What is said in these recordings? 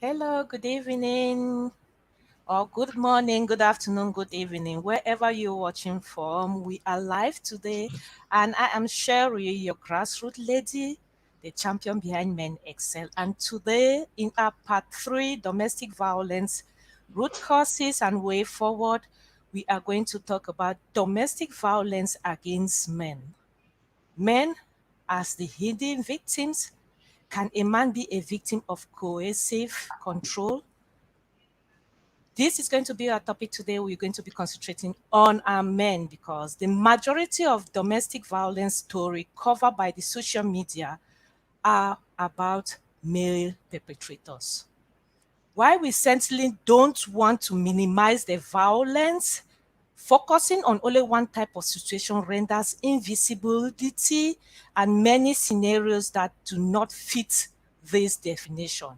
Hello, good evening, or good morning, good afternoon, good evening, wherever you're watching from. We are live today, and I am Sherry, your grassroots lady, the champion behind Men Excel. And today, in our part three, domestic violence, root causes and way forward, we are going to talk about domestic violence against men. Men as the hidden victims. Can a man be a victim of coercive control? This is going to be our topic today. We're going to be concentrating on our men because the majority of domestic violence story covered by the social media are about male perpetrators. While we certainly don't want to minimize the violence, focusing on only one type of situation renders invisibility and many scenarios that do not fit this definition.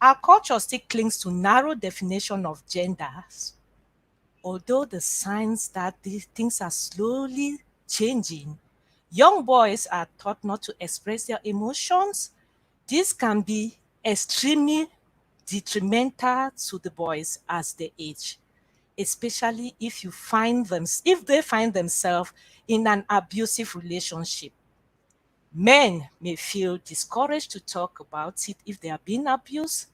Our culture still clings to narrow definition of genders, although the signs that these things are slowly changing. Young boys are taught not to express their emotions. This can be extremely detrimental to the boys as they age, especially if they find themselves in an abusive relationship. Men may feel discouraged to talk about it if they are being abused.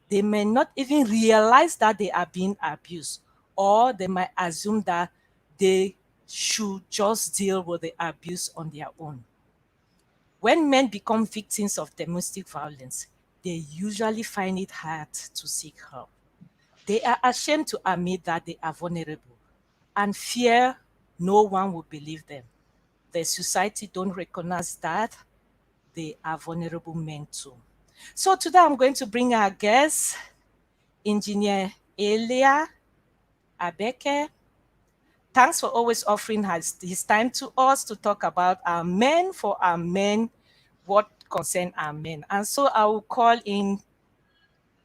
They may not even realize that they are being abused, or they might assume that they should just deal with the abuse on their own. When men become victims of domestic violence, they usually find it hard to seek help. They are ashamed to admit that they are vulnerable and fear no one will believe them. The society don't recognize that they are vulnerable men too. So today I'm going to bring our guest, Engineer Elia Abeke. Thanks for always offering his time to us to talk about our men for our men, what concern our men. And so I will call in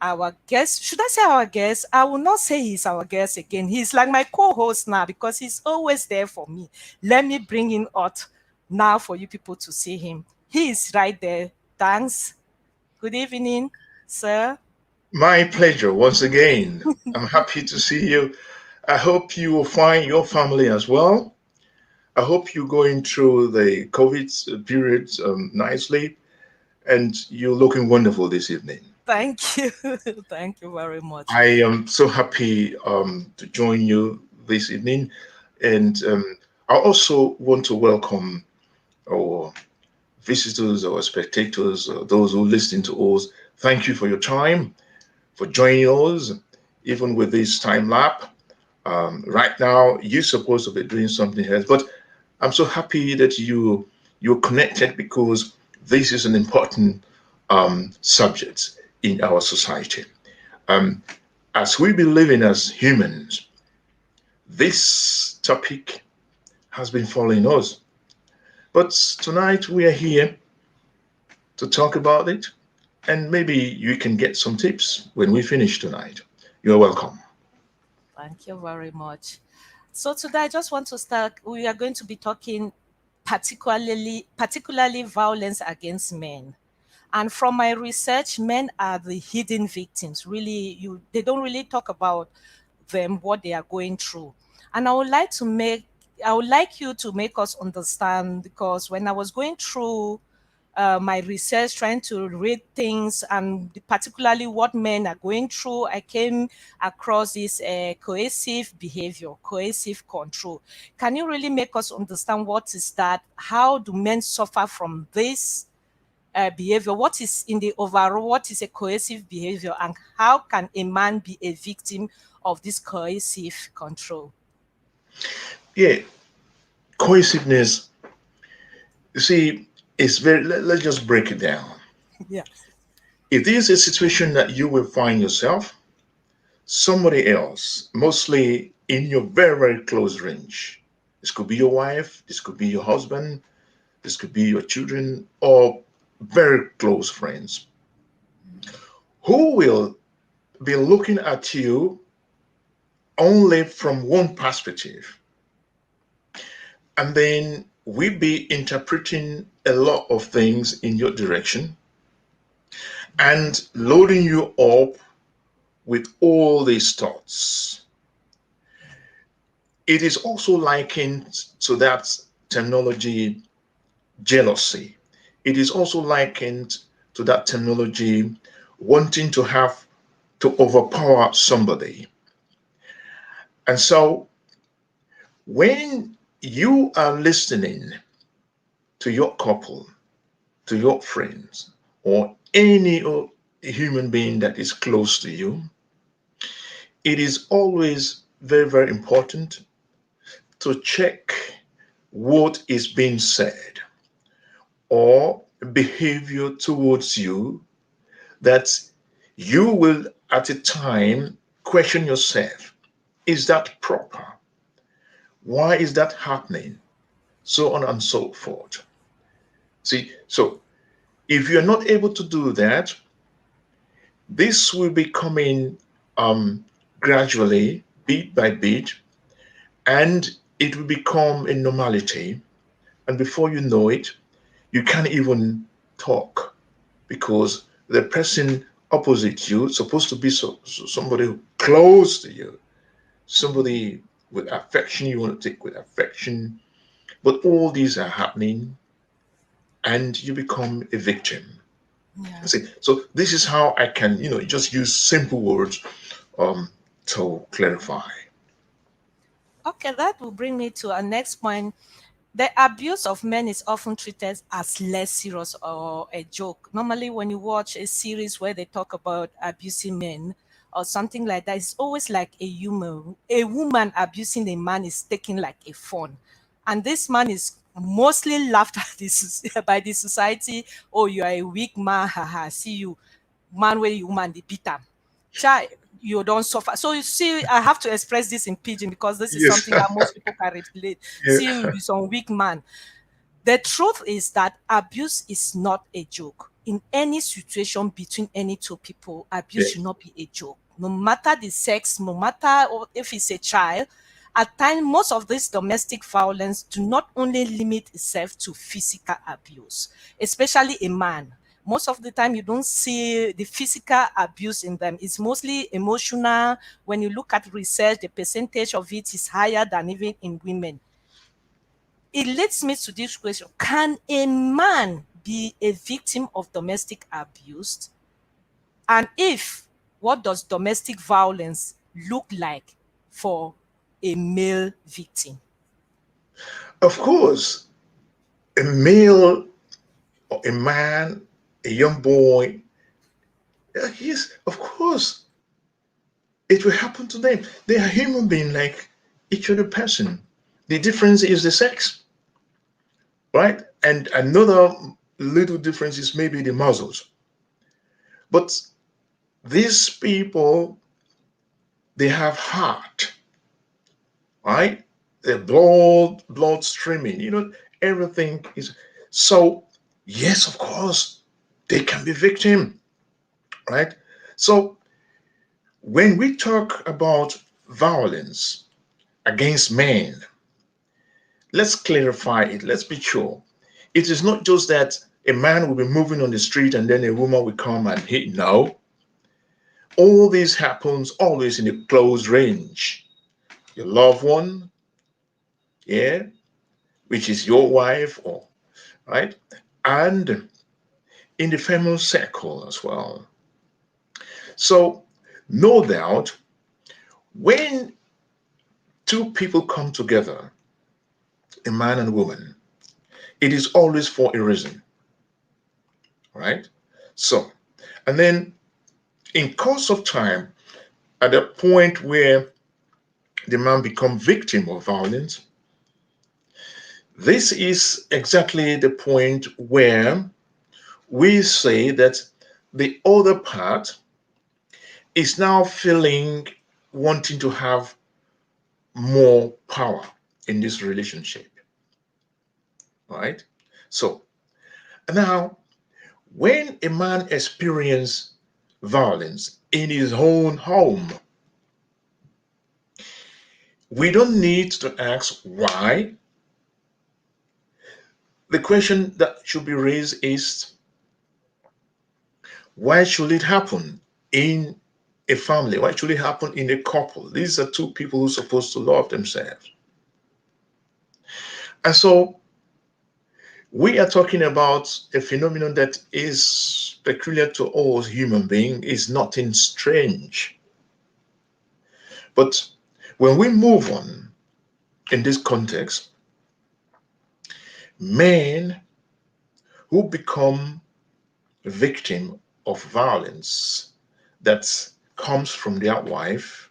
our guest. Should I say our guest? I will not say he's our guest again. He's like my co-host now because he's always there for me. Let me bring him out now for you people to see him. He is right there. Thanks. Good evening, sir. My pleasure once again. I'm happy to see you. I hope you will find your family as well. I hope you're going through the COVID period nicely and you're looking wonderful this evening. Thank you. Thank you very much. I am so happy to join you this evening. And I also want to welcome our visitors, our spectators, those who listen to us. Thank you for your time, for joining us, even with this time lap. Right now, you're supposed to be doing something else, but I'm so happy that you're connected because this is an important subject in our society. Um, as we be living as humans, this topic has been following us. But tonight we are here to talk about it, and maybe you can get some tips when we finish tonight. You're welcome. Thank you very much. So today I just want to start. We are going to be talking particularly violence against men. And from my research, men are the hidden victims. Really, they don't really talk about them, what they are going through. And I would like you to make us understand because when I was going through my research, trying to read things and particularly what men are going through, I came across this coercive behavior, coercive control. Can you really make us understand what is that? How do men suffer from this behavior? What is in the overall? What is a coercive behavior, and how can a man be a victim of this coercive control? Yeah, cohesiveness. You see, it's very. Let's just break it down. Yeah. If this is a situation that you will find yourself, somebody else, mostly in your very, very close range, this could be your wife, this could be your husband, this could be your children, or very close friends, who will be looking at you only from one perspective. And then we be interpreting a lot of things in your direction. and loading you up with all these thoughts. It is also likened to that technology jealousy. It is also likened to that technology wanting to have to overpower somebody. And so when you are listening to your couple, to your friends, or any human being that is close to you, it is always very, very important to check what is being said or behavior towards you that you will at a time question yourself, is that proper? Why is that happening? So on and so forth. See, so if you're not able to do that, this will be coming um, gradually, bit by bit, and it will become a normality. And before you know it, you can't even talk because the person opposite you is supposed to be somebody close to you, somebody with affection you want to take with affection. But all these are happening and you become a victim. Yeah. See, so this is how I can, just use simple words um, to clarify. Okay, that will bring me to our next point. The abuse of men is often treated as less serious or a joke. Normally, when you watch a series where they talk about abusing men or something like that, it's always like a humor. A woman abusing a man is taken like a fun. And this man is mostly laughed at this by the society. Oh, you are a weak man, haha. See you, man where you woman the beat am. Child, you don't suffer. So you see, I have to express this in pidgin because this is Yes. something that most people can relate. Yeah. See you be some weak man. The truth is that abuse is not a joke. In any situation between any two people, Yeah. abuse should not be a joke. No matter the sex, no matter if it's a child, at times most of this domestic violence do not only limit itself to physical abuse, especially a man. Most of the time you don't see the physical abuse in them. It's mostly emotional. When you look at research, the percentage of it is higher than even in women. It leads me to this question: can a man be a victim of domestic abuse? And if, what does domestic violence look like for a male victim? Of course, a male or a man, a young boy, yes, of course, it will happen to them. They are human beings like each other person. The difference is the sex, right? And another little difference is maybe the muzzles. But these people, they have heart, right? The blood streaming, everything is so. Yes, of course, they can be victim, right? So when we talk about violence against men, let's clarify it. Let's be sure. It is not just that a man will be moving on the street and then a woman will come and hit. No, all this happens always in a close range. Your loved one, yeah, which is your wife, or right, and in the family circle as well. So, no doubt, when two people come together, a man and a woman, it is always for a reason, right? So, and then in course of time, at the point where the man become victim of violence, this is exactly the point where we say that the other part is now feeling wanting to have more power in this relationship, right? So now, when a man experiences violence in his own home, we don't need to ask why. The question that should be raised is, Why should it happen in a family? Why should it happen in a couple? These are two people who are supposed to love themselves. And so we are talking about a phenomenon that is peculiar to all human beings, is nothing strange. But when we move on in this context, men who become victim of violence that comes from their wife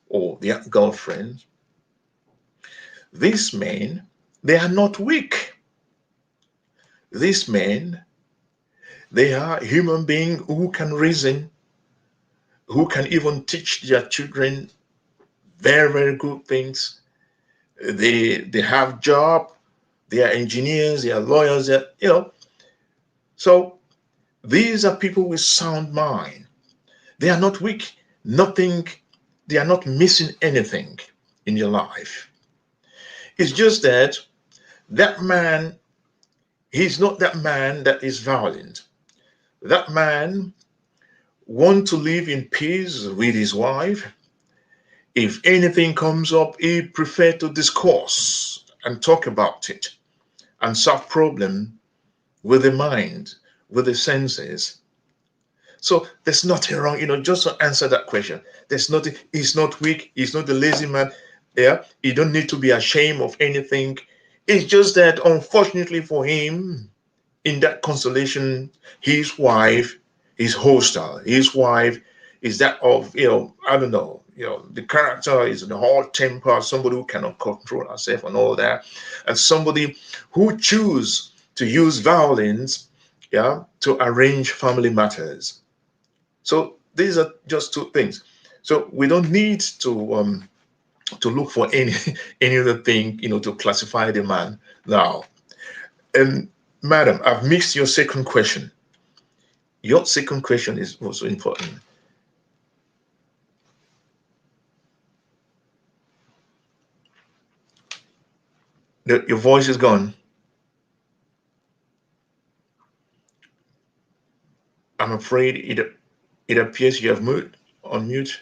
or their girlfriend, these men, they are not weak. These men, they are human beings who can reason, who can even teach their children very, very good things. They have job, they are engineers, they are lawyers, so these are people with sound mind. They are not weak, nothing, they are not missing anything in your life. It's just that that man, he's not that man that is violent. That man want to live in peace with his wife. If anything comes up, he prefer to discourse and talk about it and solve problem with the mind, with the senses. So there's nothing wrong, just to answer that question. There's nothing, he's not weak, he's not a lazy man. Yeah, he don't need to be ashamed of anything. It's just that unfortunately for him, in that constellation, his wife is hostile. His wife is that of, I don't know, the character is in the hot temper, somebody who cannot control herself and all that, and somebody who choose to use violence, yeah, to arrange family matters. So these are just two things. So we don't need to look for any any other thing, to classify the man now. And madam, I've missed your second question. Your second question is also important. Your voice is gone. I'm afraid it appears you have moved on mute.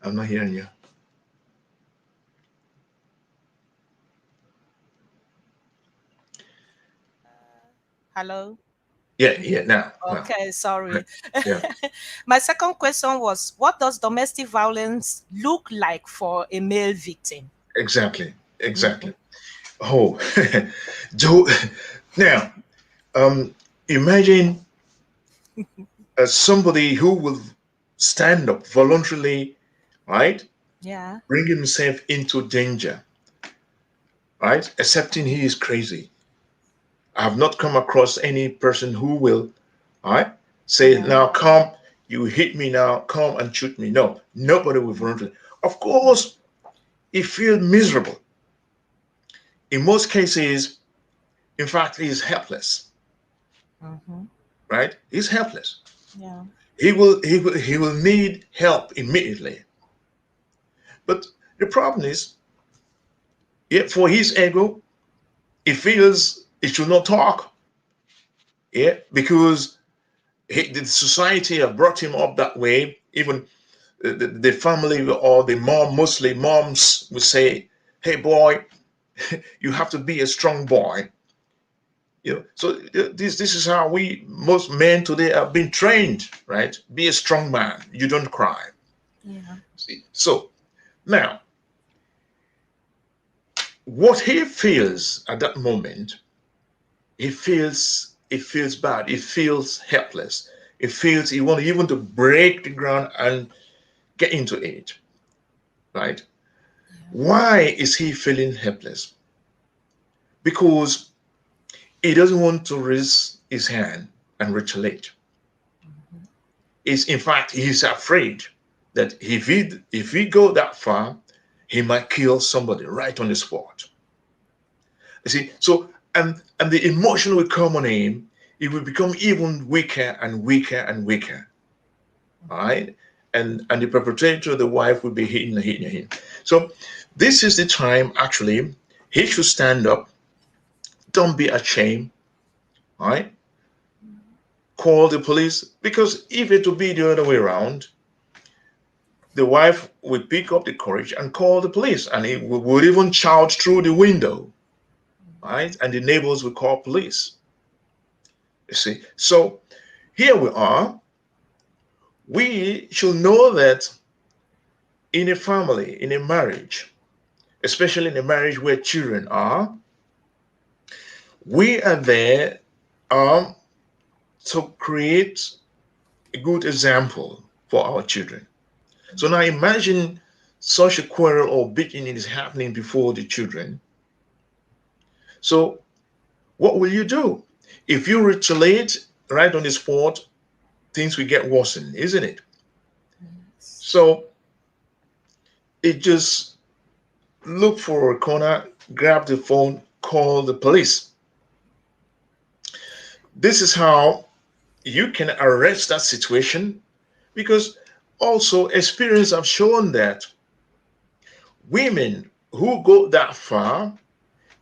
I'm not hearing you. Hello. Yeah, yeah, now. Okay, Right. sorry. Yeah, My second question was, what does domestic violence look like for a male victim? exactly, Mhm. exactly. Oh, Joe. Now, um, imagine somebody who will stand up voluntarily, right? Yeah. Bring himself into danger, right? Accepting he is crazy. I have not come across any person who will, all right, say, Yeah. now come, you hit me now, come and shoot me. No, nobody will voluntarily. Of course, he feels miserable. In most cases, in fact, he is helpless, Hmm. right? He's helpless. Yeah. He will need help immediately. But the problem is, yeah, for his ego, he feels he should not talk. Yeah, because the society have brought him up that way. Even the family or the mom, mostly moms, would say, "Hey, boy, you have to be a strong boy." So this is how we most men today have been trained, right? Be a strong man. You don't cry. Yeah. See, so now what he feels at that moment, he feels bad. He feels helpless. He feels he wants even to break the ground and get into it, right? Why is he feeling helpless? Because he doesn't want to raise his hand and retaliate. Is in fact he's afraid that if he go that far, he might kill somebody right on the spot. You see, so and the emotion will come on him. He will become even weaker and weaker and weaker. All right, and the perpetrator, the wife, will be hitting and hitting him. So this is the time actually he should stand up Don't be ashamed, right? Call the police, because if it would be the other way around, the wife would pick up the courage and call the police, and it would even shout through the window, right? And the neighbors would call police. You see, so here we are. We should know that in a family, in a marriage, especially in a marriage where children are, we are there um, to create a good example for our children. So now imagine such a quarrel or beating is happening before the children. So what will you do? If you retaliate right on the spot, things will get worsened, isn't it? Yes. So it just look for a corner, grab the phone, call the police. This is how you can arrest that situation, because also experience have shown that women who go that far,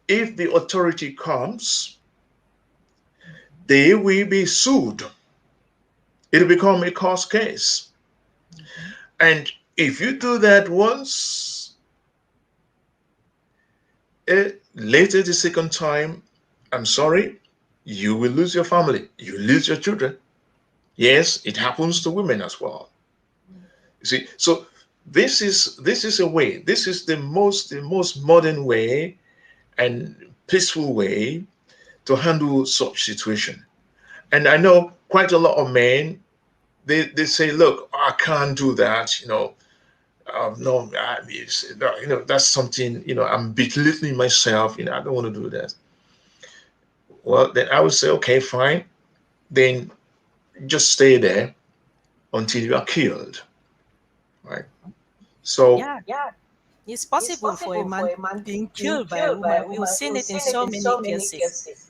if the authority comes, they will be sued. It'll become a court case. Mhm. And if you do that once, later the second time, I'm sorry, you will lose your family, you lose your children. Yes, it happens to women as well. You see, so this is a way. This is the most modern way and peaceful way to handle such situation. And I know quite a lot of men, they say, look, I can't do that. No, that's something. I'm belittling myself. I don't want to do that. Well, then I would say, okay, fine. Then just stay there until you are killed, right? So Yeah, it's possible for a man being killed by a woman. We've seen it in so many cases.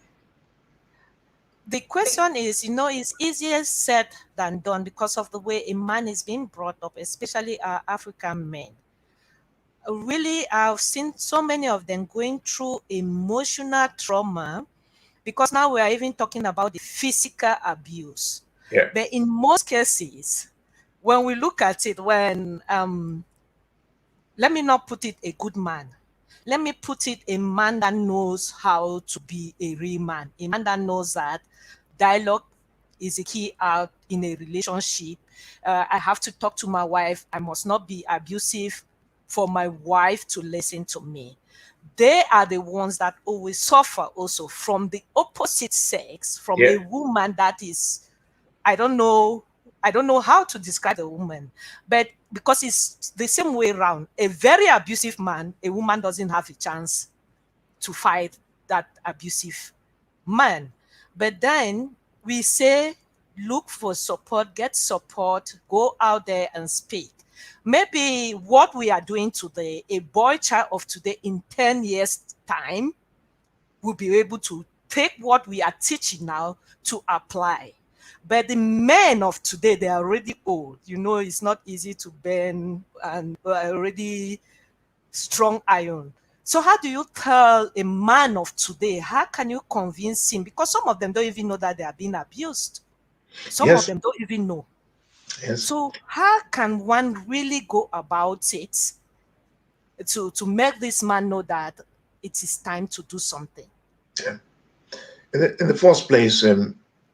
The question is, it's easier said than done because of the way a man is being brought up, especially our African men. Really, I've seen so many of them going through emotional trauma because now we are even talking about the physical abuse. yeah, But in most cases, when we look at it, let me not put it a good man. Let me put it a man that knows how to be a real man. A man that knows that dialogue is a key out in a relationship. I have to talk to my wife. I must not be abusive for my wife to listen to me. They are the ones that always suffer also from the opposite sex, from yeah, a woman that is, I don't know. I don't know how to describe the woman, but because it's the same way around. A very abusive man, a woman doesn't have a chance to fight that abusive man. But then we say, look for support, get support, go out there and speak. Maybe what we are doing today, a boy child of today in 10 years' time will be able to take what we are teaching now to apply. But the men of today, they are already old. It's not easy to burn and already strong iron. So how do you tell a man of today? How can you convince him? Because some of them don't even know that they are being abused. Some of yes, them don't even know. yes. So how can one really go about it to make this man know that it is time to do something? Yeah. In the first place,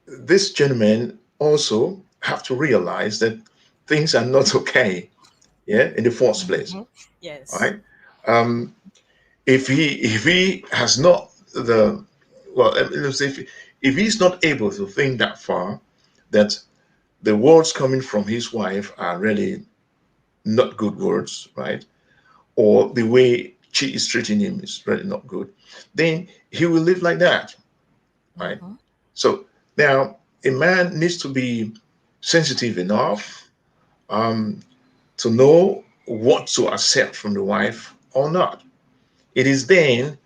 this gentleman also have to realize that things are not okay. Yeah, in the first place, Mhm. Yes. right? Um, if he has not the well, let's say if he's not able to think that far, that the words coming from his wife are really not good words, right? Or the way she is treating him is really not good, then he will live like that, right? Mhm. So now a man needs to be sensitive enough um, to know what to accept from the wife or not. It is then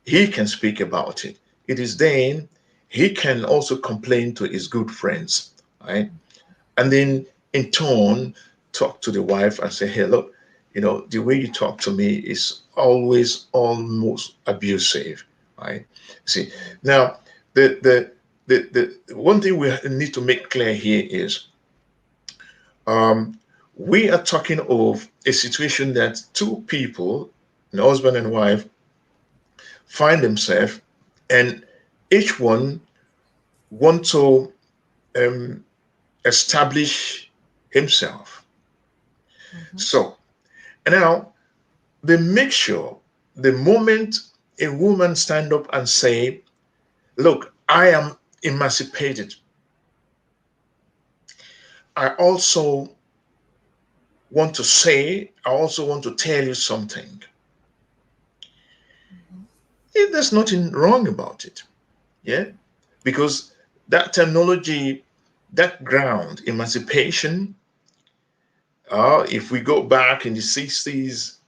he can speak about it. It is then he can also complain to his good friends, right? And then in turn talk to the wife and say, hey, look, the way you talk to me is always almost abusive, right? See, now the the one thing we need to make clear here is um, we are talking of a situation that two people, an husband and wife, find themselves, and each one want to um, establish himself. Mm-hmm. So now they make sure the moment a woman stand up and say, "Look, I am emancipated. I also want to say, I also want to tell you something." There's nothing wrong about it, yeah, because that terminology, that ground, emancipation. If we go back in the 60s,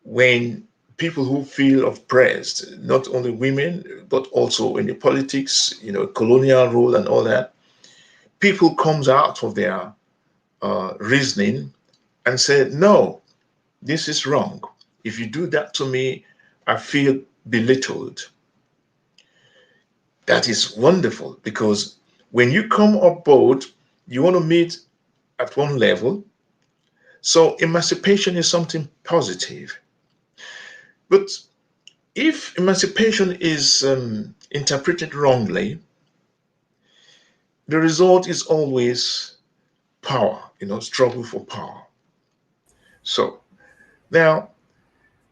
when people who feel oppressed, not only women, but also in the politics, colonial rule and all that, people comes out of their reasoning and say, no, this is wrong. If you do that to me, I feel belittled. That is wonderful because when you come aboard, you want to meet at one level. So emancipation is something positive. But if emancipation is interpreted wrongly, the result is always power, struggle for power. So now,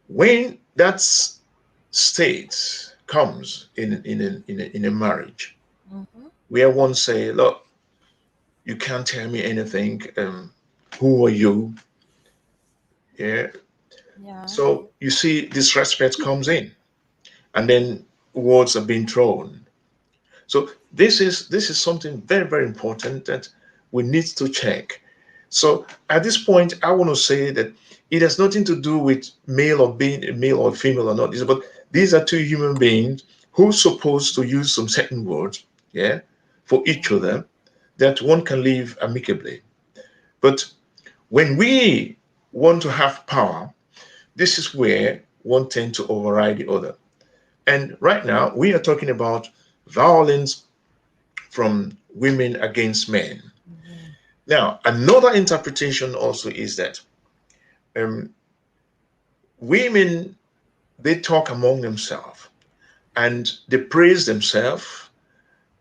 when that state comes in a marriage, Mm-hmm. where one say, "Look, you can't tell me anything. Who are you?" Yeah. Yeah. So you see, disrespect comes in, and then words are being thrown. So this is something very very important that we need to check. So at this point, I want to say that it has nothing to do with male or being a male or female or not. But these are two human beings who are supposed to use some certain words, yeah, for each other that one can live amicably. But when we want to have power, this is where one tends to override the other. And right now, we are talking about violence from women against men. Mm-hmm. Now, another interpretation also is that um, women, they talk among themselves and they praise themselves,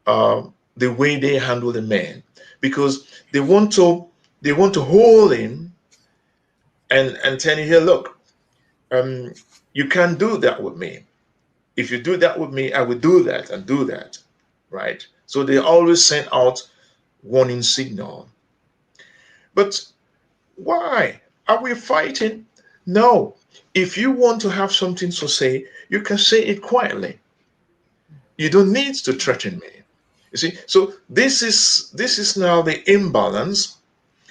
uh, the way they handle the man, because they want to they want to hold him and tell him, here, look, um, you can't do that with me. If you do that with me, I will do that and do that, right? So they always send out warning signal. But why are we fighting? No. If you want to have something to say, you can say it quietly. You don't need to threaten me. You see, so this is now the imbalance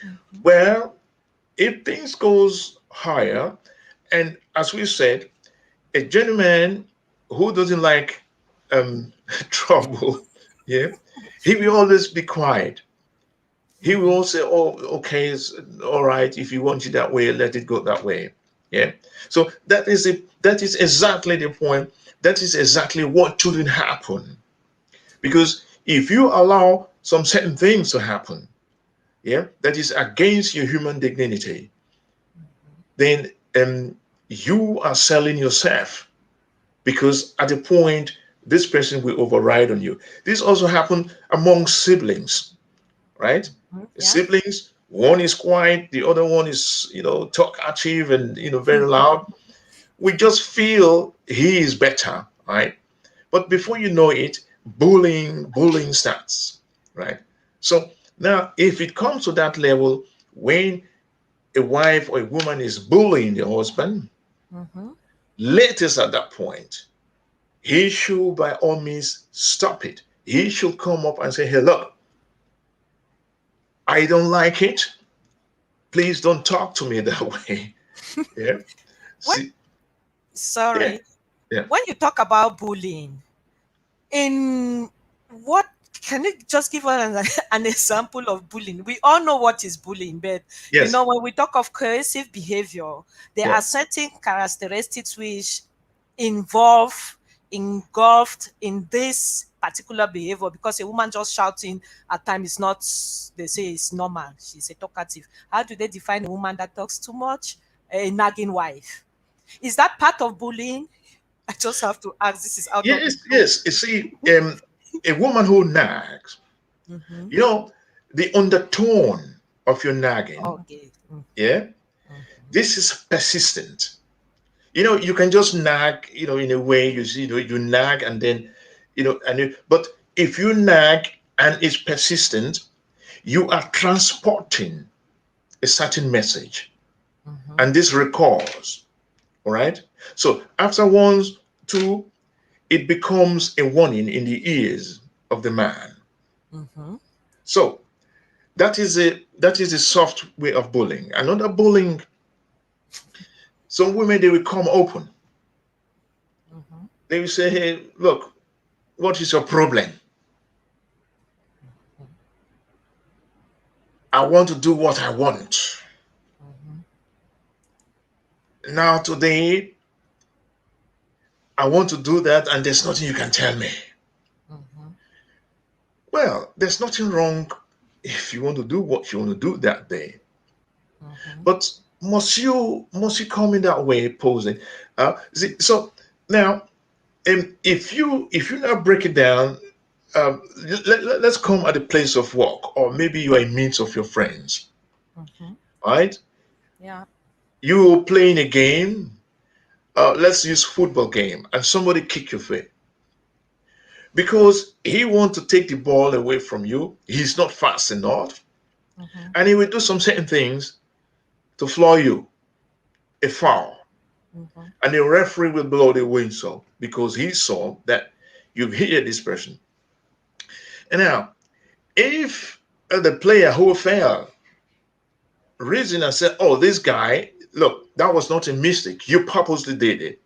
Mm-hmm. where if things goes higher, and as we said, a gentleman who doesn't like trouble, yeah, he will always be quiet. He will say, "Oh, okay, it's all right. If you want it that way, let it go that way." Yeah. So that is it. That is exactly the point. That is exactly what shouldn't happen. Because if you allow some certain things to happen, yeah, that is against your human dignity, then you are selling yourself. Because at a point, this person will override on you. This also happened among siblings, right? Mm-hmm. Yeah. Siblings, one is quiet, the other one is, talkative and, very loud. We just feel he is better, right? But before you know it, bullying starts, right? So now, if it comes to that level, when a wife or a woman is bullying the husband, Mm-hmm. latest at that point, he should by all means stop it. He should come up and say, "Hey, look, I don't like it. Please don't talk to me that way." Yeah. When See, yeah, sorry, yeah, when you talk about bullying, in what can you just give us an example of bullying? We all know what is bullying, but yes, when we talk of coercive behavior, there yeah, are certain characteristics which involve engulfed in this particular behavior, because a woman just shouting at times is not, they say it's normal, she's a talkative. How do they define a woman that talks too much? A nagging wife. Is that part of bullying? I just have to ask. This is out of the Yes, blue. yes. You see, a woman who nags, Mm-hmm. you know, the undertone of your nagging, Okay. yeah, this is persistent. You can just nag, in a way, you nag and then, but if you nag and it's persistent, you are transporting a certain message, Mm-hmm. and this recurs, all right? So after once, two, it becomes a warning in the ears of the man. Mm-hmm. So that is a soft way of bullying. Another bullying, some women, they will come open. Mm-hmm. They will say, hey, look, what is your problem? I want to do what I want. Mm-hmm. Now today, I want to do that, and there's nothing you can tell me. Mm-hmm. Well, there's nothing wrong if you want to do what you want to do that day. Mm-hmm. But must you come in that way posing? So now, if you now break it down, let's come at the place of work, or maybe you are in midst of your friends, Mm-hmm. right? Yeah. You playing a game. Let's use football game, and somebody kick your feet because he want to take the ball away from you. He's not fast enough, Mm-hmm. and he will do some certain things to floor you, a Yeah. foul, Mm-hmm. and the referee will blow the whistle because he saw that you've hit this person. And now, if the player who fell reason and said, "Oh, this guy, look, that was not a mistake. You purposely did it."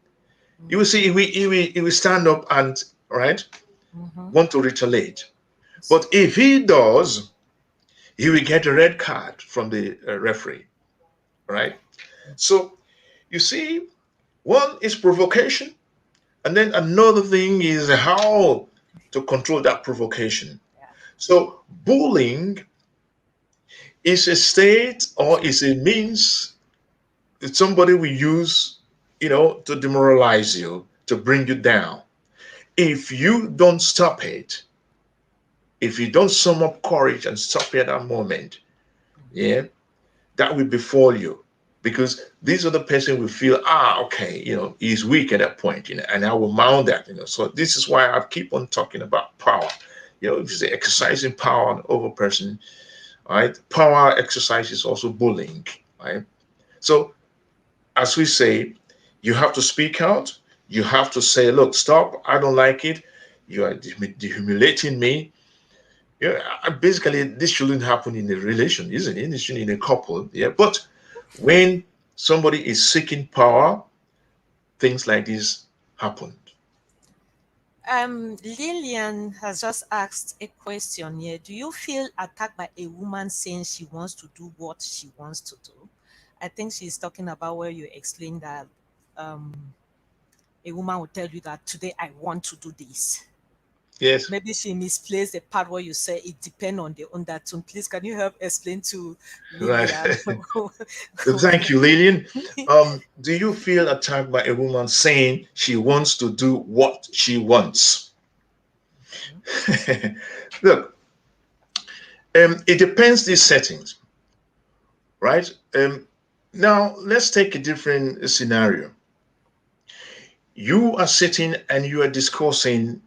You will see, he will stand up and right Mm-hmm. want to retaliate. But if he does, he will get a red card from the referee, right? So you see, one is provocation, and then another thing is how to control that provocation. Yeah. So bullying is a state or is a means that somebody will use, to demoralize you, to bring you down. If you don't stop it, if you don't sum up courage and stop it at that moment, yeah, that will befall you. Because these other person will feel, okay, he's weak at that point, and I will mount that. So this is why I keep on talking about power. If you say exercising power over person, right? Power exercise is also bullying, right? So as we say, you have to speak out. You have to say, look, stop. I don't like it. You are humiliating me. Yeah, basically, this shouldn't happen in a relation, isn't it? It should in a couple. Yeah, but when somebody is seeking power, things like this happen. Lillian has just asked a question here. Do you feel attacked by a woman saying she wants to do what she wants to do? I think she's talking about where you explained that a woman will tell you that today I want to do this. Yes, Maybe she misplaced the part where you say it depends on the undertone. Please, can you help explain to right. Lillian? Thank you, Lillian. Do you feel attacked by a woman saying she wants to do what she wants? Look, it depends these settings, right? Now let's take a different scenario. You are sitting and you are discussing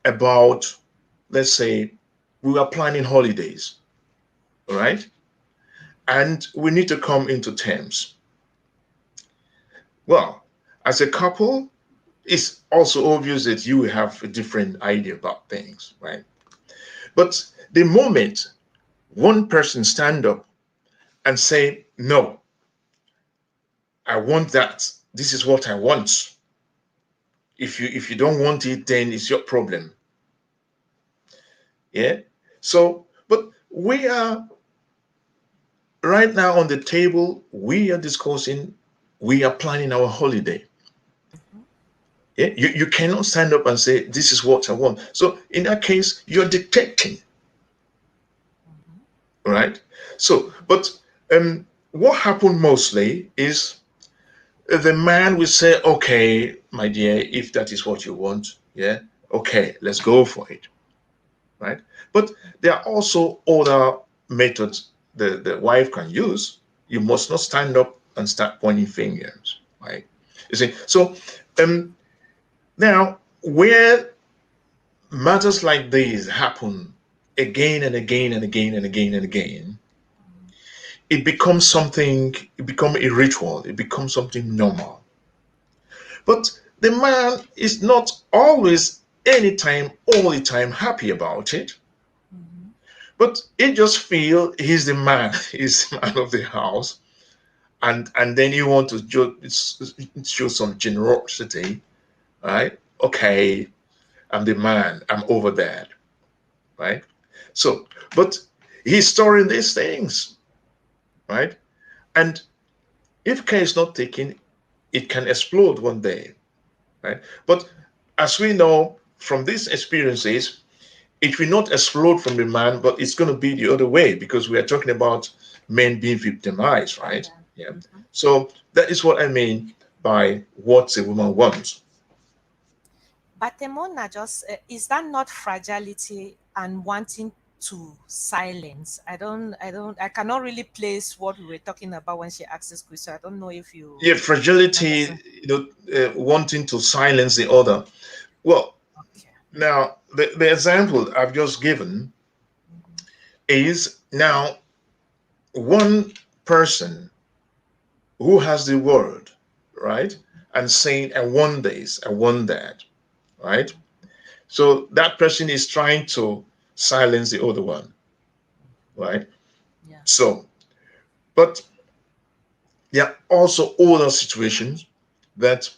about, let's say, we are planning holidays, all right? And we need to come into terms. Well, as a couple, it's also obvious that you have a different idea about things, right? But the moment one person stand up and say, no, I want that. This is what I want. If you don't want it, then it's your problem. Yeah. So, but we are right now on the table, we are discussing, we are planning our holiday. Yeah? You cannot stand up and say, this is what I want. So in that case, you're dictating, right? So, but what happened mostly is the man will say, okay, my dear, if that is what you want, yeah, okay, let's go for it, right? But there are also other methods the wife can use. You must not stand up and start pointing fingers, right? You see, so um, now where matters like these happen again and again and again and again and again, it becomes something, it becomes a ritual, it becomes something normal. But the man is not always, anytime, all the time happy about it. Mhm. But he just feel he's the man, he's the man of the house, and then you want to show some generosity, right? Okay, I'm the man, I'm over there, right? So, but he's storing these things, right? And if care is not taken, it can explode one day, right? But as we know from these experiences, it will not explode from the man, but it's going to be the other way because we are talking about men being victimized, right? Yeah. Yeah. Mhm. So that is what I mean by what a woman wants. But Temona, just is that not fragility and wanting to silence? I cannot really place what we were talking about when she asked this question. I don't know if Yeah, you fragility, understand. wanting to silence the other. Well, Okay. now the example I've just given is now one person who has the word, right? And saying, I want this, I want that, right? So that person is trying to silence the other one, right? Yeah. So, but there are also other situations that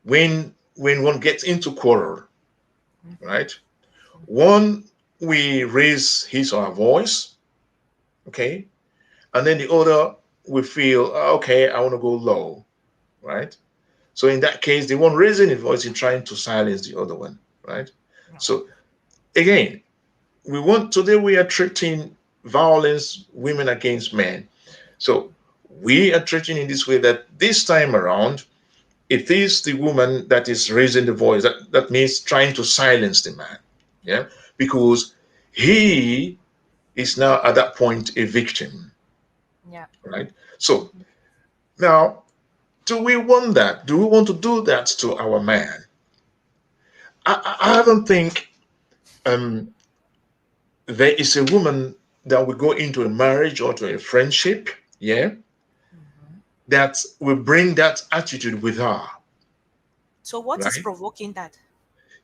when one gets into quarrel, Mm-hmm. right? One we raise his or her voice, okay, and then the other we feel okay, I want to go low, right? So in that case, the one raising his voice is trying to silence the other one, right? So again, we want today we are treating violence women against men. So we are treating in this way that this time around it is the woman that is raising the voice. That means trying to silence the man, yeah, because he is now at that point a victim, Yeah. right? So now, do we want that? Do we want to do that to our man? I don't think um, there is a woman that will go into a marriage or to a friendship, yeah, that will bring that attitude with her, So what is right? provoking that?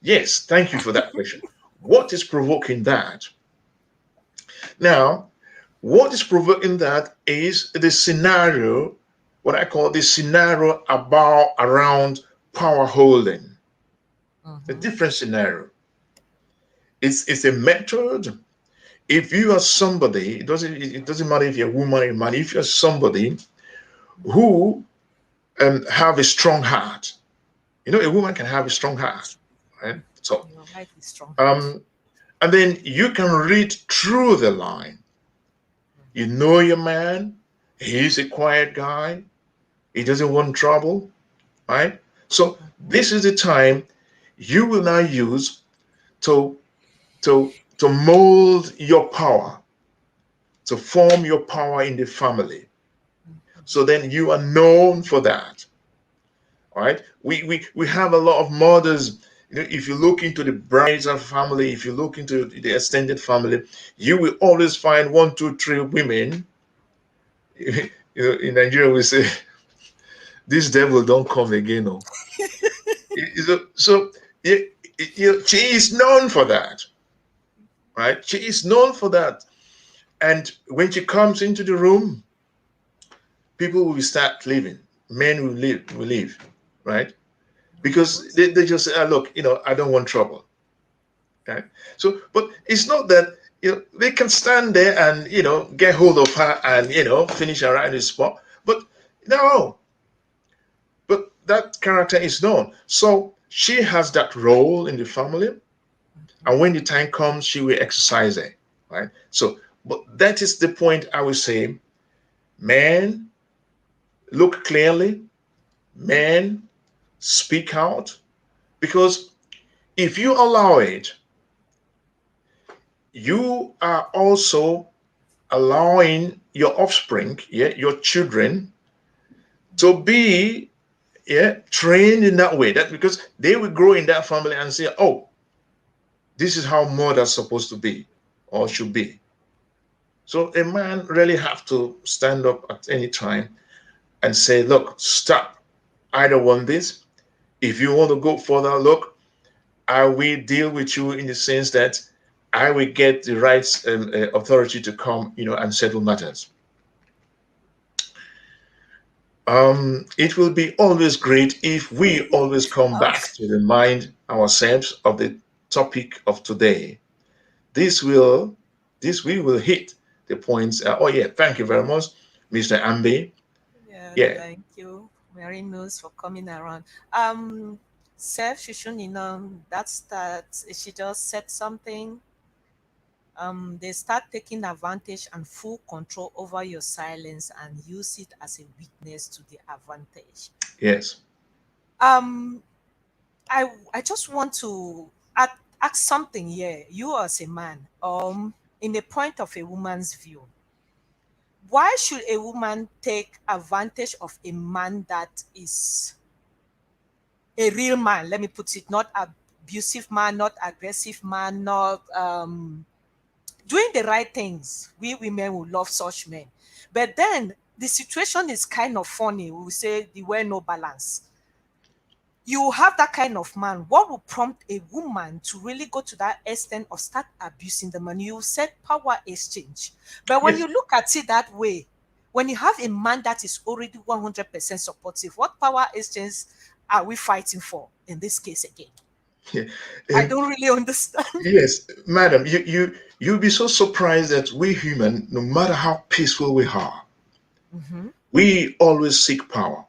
Yes, thank you for that question. What is provoking that? Now, what is provoking that is the scenario, what I call the scenario about around power holding. A Mm-hmm. different scenario. It's a method. If you are somebody, it doesn't matter if you're a woman or a man, if you're somebody who have a strong heart. A woman can have a strong heart, right? So, Your wife is strong heart. um, and then you can read through the line. You know your man. He's a quiet guy. He doesn't want trouble, right? So this is the time you will now use to to mold your power, to form your power in the family. So then you are known for that. All right. We have a lot of mothers. If you look into the bride's family, if you look into the extended family, you will always find one, two, three women. In Nigeria, we say, "This devil don't come again." Oh, so she is known for that, right? She is known for that, and when she comes into the room, people will start leaving. Men will leave, right? Because they just say, "Look, I don't want trouble." Okay. So, but it's not that they can stand there and get hold of her and finish her right on the spot. But no, but that character is known. So she has that role in the family, and when the time comes, she will exercise it, right? So, but that is the point I will say, man, look clearly, man, speak out, because if you allow it, you are also allowing your offspring, yeah, your children, to be, yeah, trained in that way. That because they will grow in that family and say, oh, this is how mother's supposed to be or should be. So a man really have to stand up at any time and say, look, stop. I don't want this. If you want to go further, look, I will deal with you in the sense that I will get the rights and authority to come, and settle matters. It will be always great if we always come back to remind ourselves of the topic of today. This will, this we will hit the points. Oh yeah, thank you very much, Mr. Ambe. Yeah, Yeah, thank you. Mary knows for coming around. Self Shishunina, that's that she just said something. They start taking advantage and full control over your silence and use it as a weakness to the advantage. yes, Um, I just want to ask something here. You as a man, in the point of a woman's view, why should a woman take advantage of a man that is a real man? Let me put it, not abusive man, not aggressive man, not doing the right things. We women will love such men. But then the situation is kind of funny. We will say the way no balance. You have that kind of man. What will prompt a woman to really go to that extent of start abusing the man? You said power exchange. But when yes. you look at it that way, when you have a man that is already 100% supportive, what power exchange are we fighting for in this case again? Yeah. I Um, don't really understand. yes, madam, you'll be so surprised that we human, no matter how peaceful we are, Hmm. we always seek power.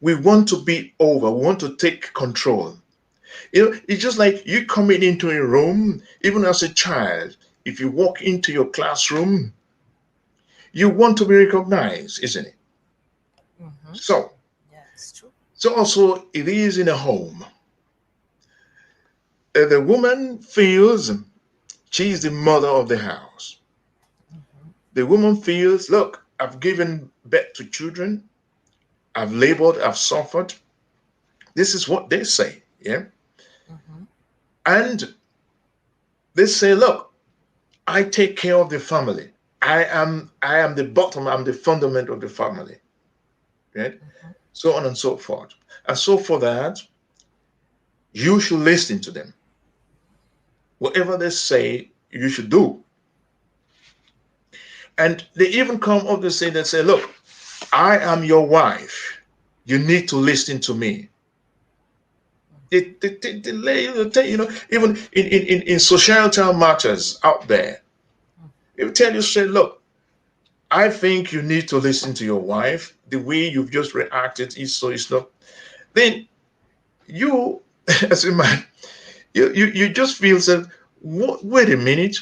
We want to be over, we want to take control. It's just like you coming into a room, even as a child. If you walk into your classroom, you want to be recognized, isn't it? Hmm. So, Yeah, it's true. so also it is in a home. The woman feels she is the mother of the house. The woman feels, look, I've given birth to children, I've labored, I've suffered. This is what they say, yeah. Hmm. And they say, look, I take care of the family. I am the bottom, I'm the fundament of the family, right? So on and so forth. And so for that, you should listen to them. Whatever they say, you should do. And they even come up to say, they say, look, I am your wife. You need to listen to me. Even in societal matters out there, they will tell you straight, look, I think you need to listen to your wife. The way you've just reacted is so it's not. Then you, as a man, you just feel that, what, wait a minute,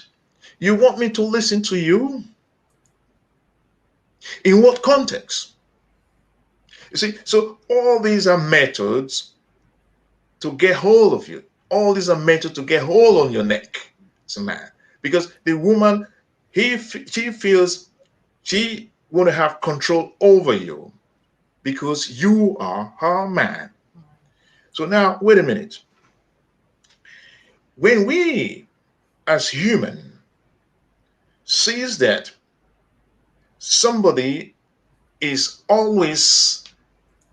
you want me to listen to you? In what context? You see, so all these are methods to get hold of you. All these are methods to get hold on your neck as a man. Because the woman, she feels she want to have control over you because you are her man. So now, wait a minute. When we as human sees that somebody is always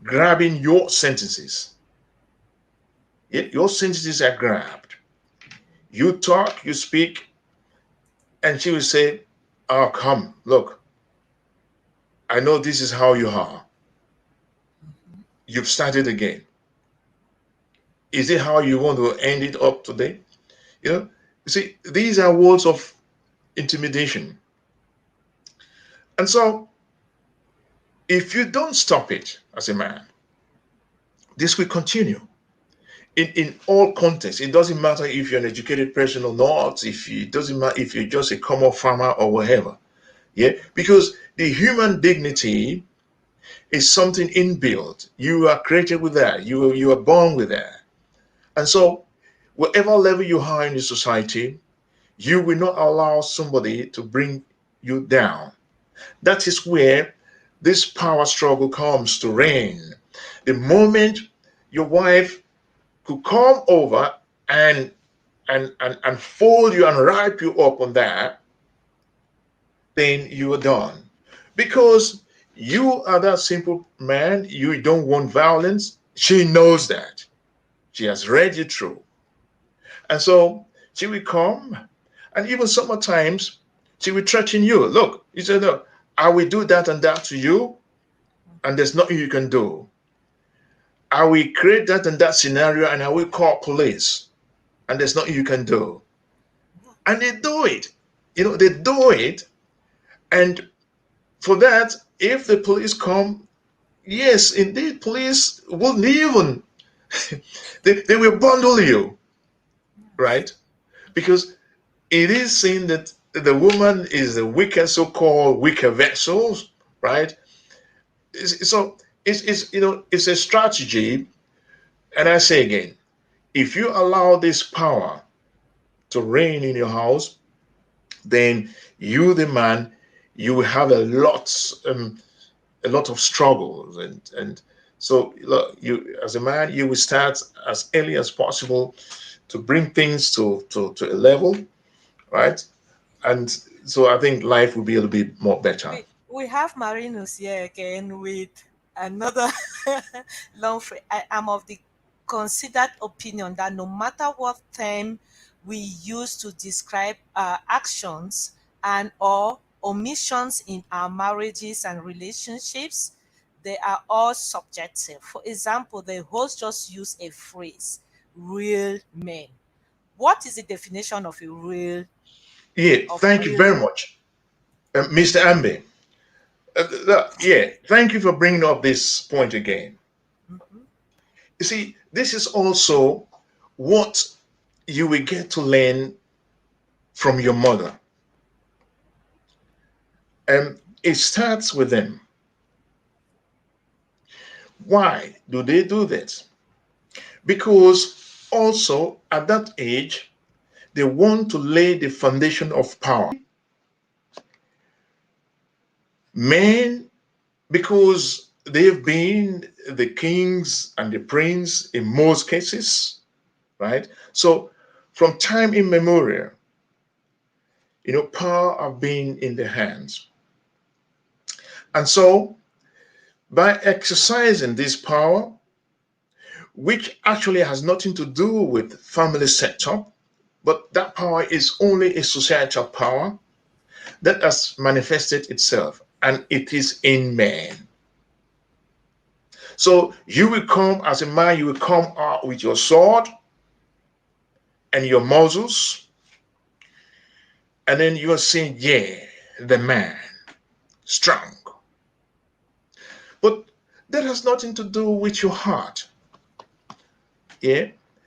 grabbing your sentences, your sentences are grabbed. You talk, you speak, and she will say, oh, come, look, I know this is how you are. You've started again. Is it how you want to end it up today? You see, these are words of intimidation. And so, if you don't stop it as a man, This will continue in all contexts. It doesn't matter if you're an educated person or not, if you, it doesn't matter if you're just a common farmer or whatever. Yeah, because the human dignity is something inbuilt. You are created with that. You are born with that. And so, whatever level you are in the society, you will not allow somebody to bring you down. That is where this power struggle comes to reign. The moment your wife could come over and and fold you and wrap you up on that, then you are done. Because you are that simple man, you don't want violence. She knows that. She has read you through. And so she will come, and even sometimes she will threaten you. Look, you said, look, I will do that and that to you, and there's nothing you can do. I will create that and that scenario, and I will call police, and there's nothing you can do. And they do it. They do it. And for that, if the police come, yes, indeed, police wouldn't even, they will bundle you, right? Because it is seen that the woman is the weaker, so-called weaker vessels, right? So it's a strategy. And I say again, if you allow this power to reign in your house, then you, the man, you will have a lot of struggles, and so look, you as a man, you will start as early as possible to bring things to a level, right? And so I think life will be a little bit more better. We have Marinus here again with another long phrase. I am of the considered opinion that no matter what term we use to describe our actions and or omissions in our marriages and relationships, they are all subjective. For example, the host just used a phrase, real men. What is the definition Yeah, of thank you real very men? much, Mr. Ambe. Yeah, thank you for bringing up this point again. Mhm. You see, this is also what you will get to learn from your mother. It starts with them. Why do they do this? Because also at that age, they want to lay the foundation of power. Men, because they've been the kings and the prince in most cases, right? So from time immemorial, power have been in their hands. And so by exercising this power, which actually has nothing to do with family setup, but that power is only a societal power that has manifested itself, and it is in man. So you will come as a man, you will come out with your sword and your muscles, and then you are saying, yeah, the man, strong. But that has nothing to do with your heart. Yeah.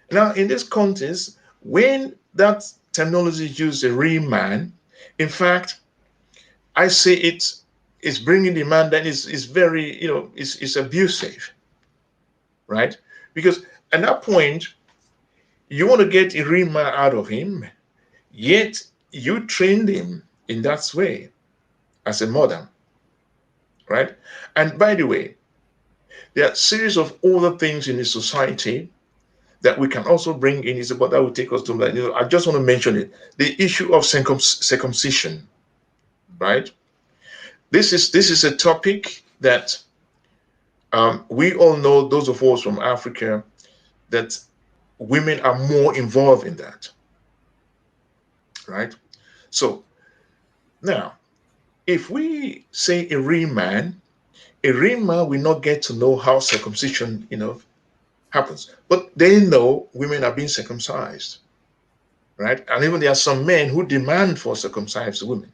Now, in this context, when that terminology is used, a real man, in fact, I say it's bringing the man that is very, is abusive, right? Because at that point, you want to get a real man out of him, yet you trained him in that way as a mother, right? And by the way, there are a series of other things in the society that we can also bring in. Is about that will take us to like, I just want to mention it. The issue of circumcision, right? This is a topic that we all know, those of us from Africa, that women are more involved in that, right? So now, if we say a real man will not get to know how circumcision, happens, but they know women are being circumcised, right? And even there are some men who demand for circumcised women.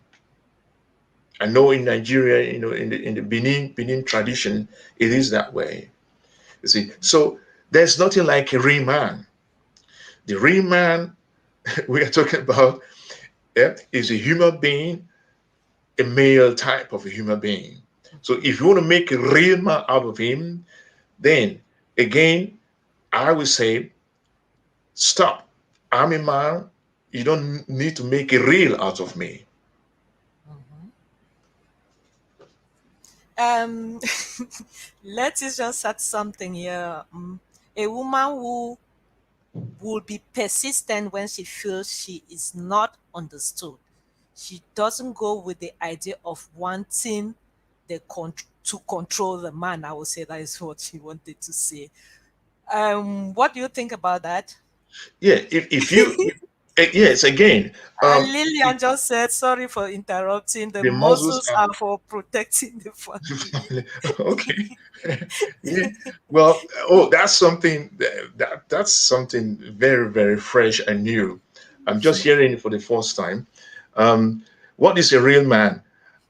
I know in Nigeria, in the Benin tradition, it is that way. You see, so There's nothing like a real man. The real man we are talking about, yeah, is a human being, a male type of a human being. So if you want to make a real man out of him, then again, I would say, stop. I'm a man. You don't need to make a real out of me. Mhm. Let's just add something here. A woman who will be persistent when she feels she is not understood. She doesn't go with the idea of wanting to control the man. I would say that is what she wanted to say. What do you think about that? Yeah, if you, yes, again, And if Lillian just said, sorry for interrupting, the the muscles muscles are are for protecting the family. okay. Yeah. Well, oh, that's something that's something very, very fresh and new. I'm just hearing it for the first time. Um, what is a real man?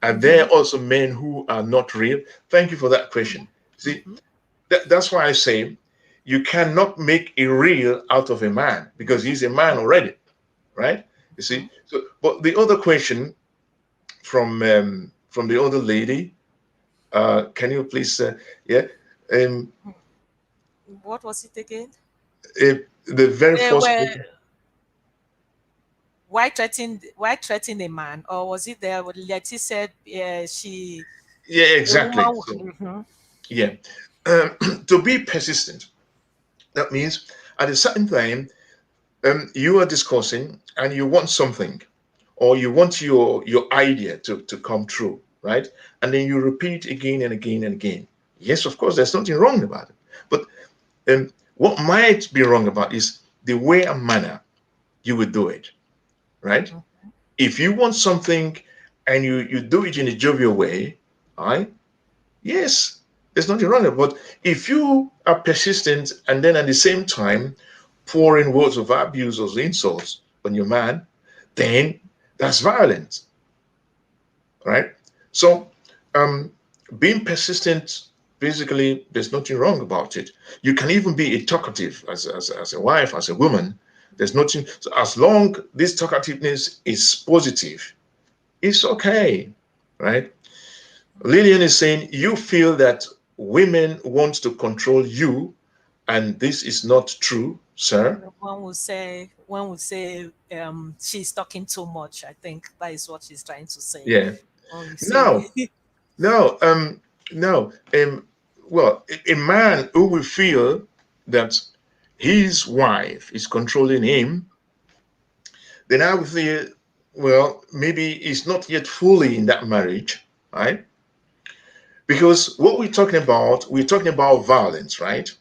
Are there Mm-hmm. also men who are not real? Thank you for that question. See, Mm-hmm. that's why I say you cannot make a real out of a man because he's a man already, right? You see. So, but the other question from the other lady, can you please, yeah, um, What was it again? the very first Where question. why threaten a man, or was it there what Letty said? She Yeah, a exactly. woman. So, Mm-hmm. yeah, to be persistent, that means at a certain time, you are discussing and you want something, or you want your idea to come true, right? And then you repeat again and again and again. Yes, of course, there's nothing wrong about it. But what might be wrong about is the way and manner you would do it, right? If you want something and you do it in a jovial way, right? Yes, there's nothing wrong with it. But if you are persistent and then at the same time pouring words of abuse or insults on your man, then that's violence, right? So, um, being persistent, basically, there's nothing wrong about it. You can even be a talkative as a wife, as a woman. There's nothing, so as long this talkativeness is positive, it's okay, right? Lillian is saying you feel that women want to control you, and this is not true, sir. One would say she's talking too much. I think that is what she's trying to say. Yeah. When we say No, no, no. Well, a man who will feel that his wife is controlling him, then I would say, well, maybe he's not yet fully in that marriage, right? Because what we're talking about violence, right?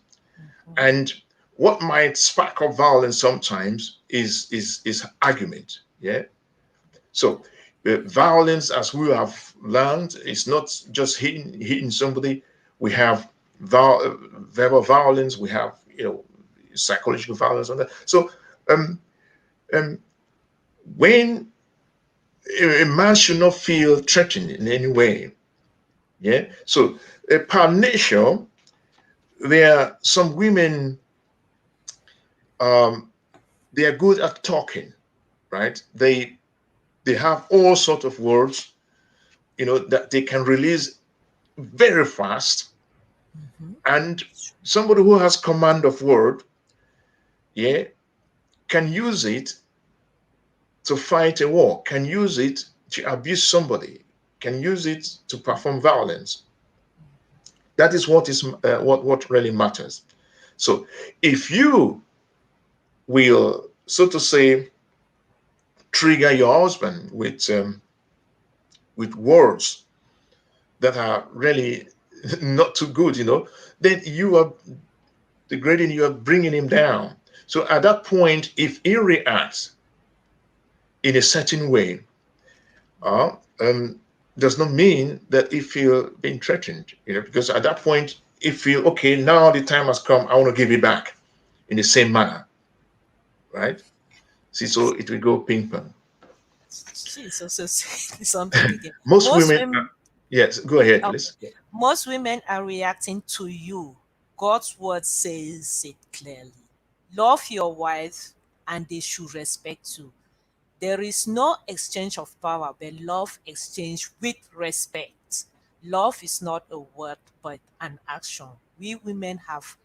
And what might spark up violence sometimes is argument. Yeah. So violence, as we have learned, is not just hitting somebody. We have verbal violence. We have psychological violence on that. So um, um, when a man should not feel threatened in any way. Yeah. So per nature, there are some women. Um, they are good at talking, right? They have all sorts of words, that they can release very fast. And somebody who has command of word, yeah, can use it to fight a war, can use it to abuse somebody, can use it to perform violence. That is what really matters. So if you will, so to say, trigger your husband with words that are really not too good, then you are degrading, you are bringing him down. So at that point, if he reacts in a certain way, uh, um, does not mean that he feel being threatened, because at that point, he feel, okay, now the time has come, I want to give it back in the same manner, right? See, so it will go ping pong. she's also saying something again. Most Most women, women, yes, go ahead, okay, please. most women are reacting to you. God's word says it clearly. Love your wife and they should respect you. There is no exchange of power, but love exchange with respect. Love is not a word, but an action. We women have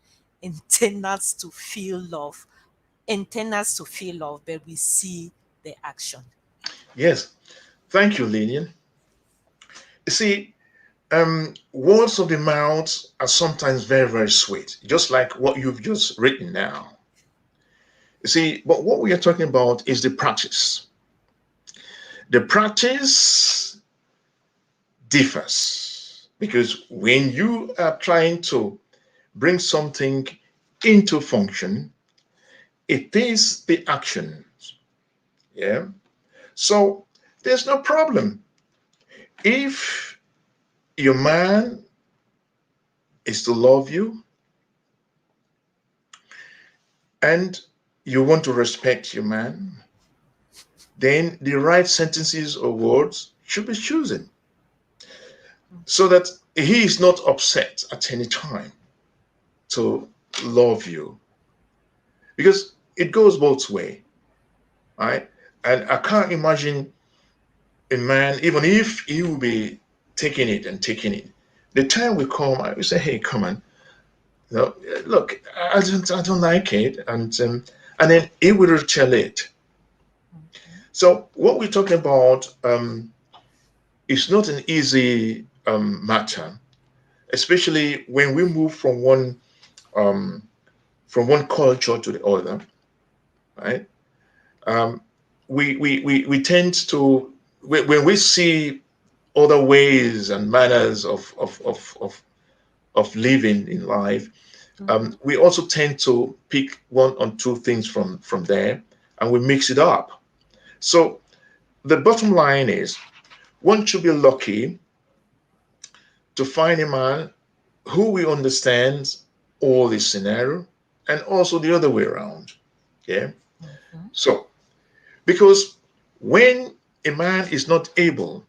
antennas to feel love, antennas to feel love, but we see the action. Yes. Thank you, Lillian. You see, words of the mouth are sometimes very, very sweet, just like what you've just written now. You see, but what we are talking about is the practice. The practice differs because when you are trying to bring something into function, it is the action. Yeah. So there's no problem. If your man is to love you and you want to respect your man, then the right sentences or words should be chosen so that he is not upset at any time to love you. Because it goes both way, right? And I can't imagine a man, even if he will be taking it and taking it, the time will come, I will say, hey, come on, no, look, I don't like it, and then he will retaliate. So what we're talking about is not an easy matter, especially when we move um, from one culture to the other, right? Um, we tend to when we see other ways and manners of living in life, Mhm. we also tend to pick one or two things from there and we mix it up. So the bottom line is one should be lucky to find a man who will understand all this scenario and also the other way around. Yeah. Mhm. So because when a man is not able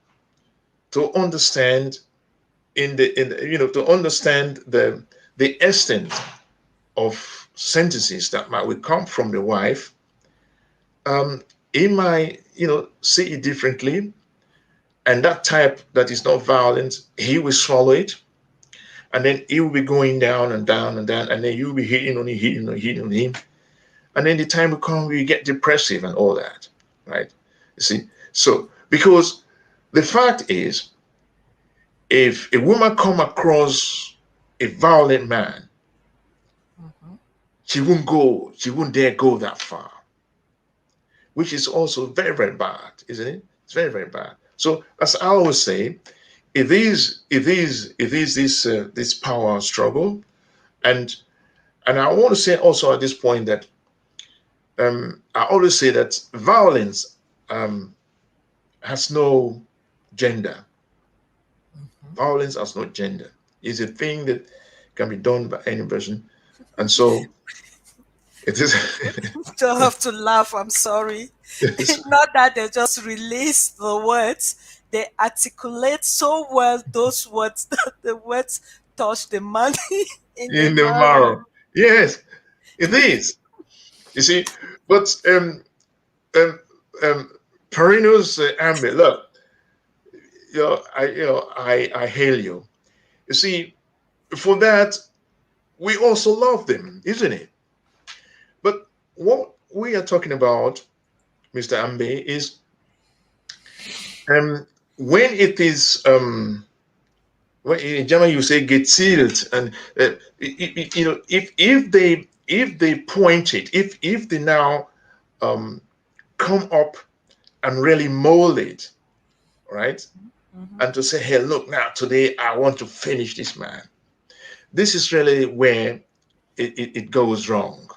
to understand to understand the extent of sentences that might will come from the wife, he might see it differently, and that type that is not violent, he will swallow it, and then he will be going down and down and down, and then you'll be hitting on him, hitting on him, and then the time will come where you get depressive and all that, right? You see, so because the fact is, if a woman come across a violent man, Mhm. she won't dare go that far, which is also very, very bad, isn't it? It's very, very bad. So as I always say, it is this power struggle, and I want to say also at this point that I always say that violence um, has no gender. Mhm. Violence has no gender. It's a thing that can be done by any person, and so it is. Don't have to laugh, I'm sorry. It's Not that they just release the words, they articulate so well those words that the words touch the man in the in the marrow. marrow. Yes, it is. You see, but um, um, Perinos Amber, look, I hail you. You see, for that we also love them, isn't it? But what we are talking about, Mr. Ambe, is um, when it is when in German you say gezielt, and if they point it, if they now um, come up and really mold it, right? Mhm. And to say, hey, look, now today I want to finish this man. This is really where it goes wrong,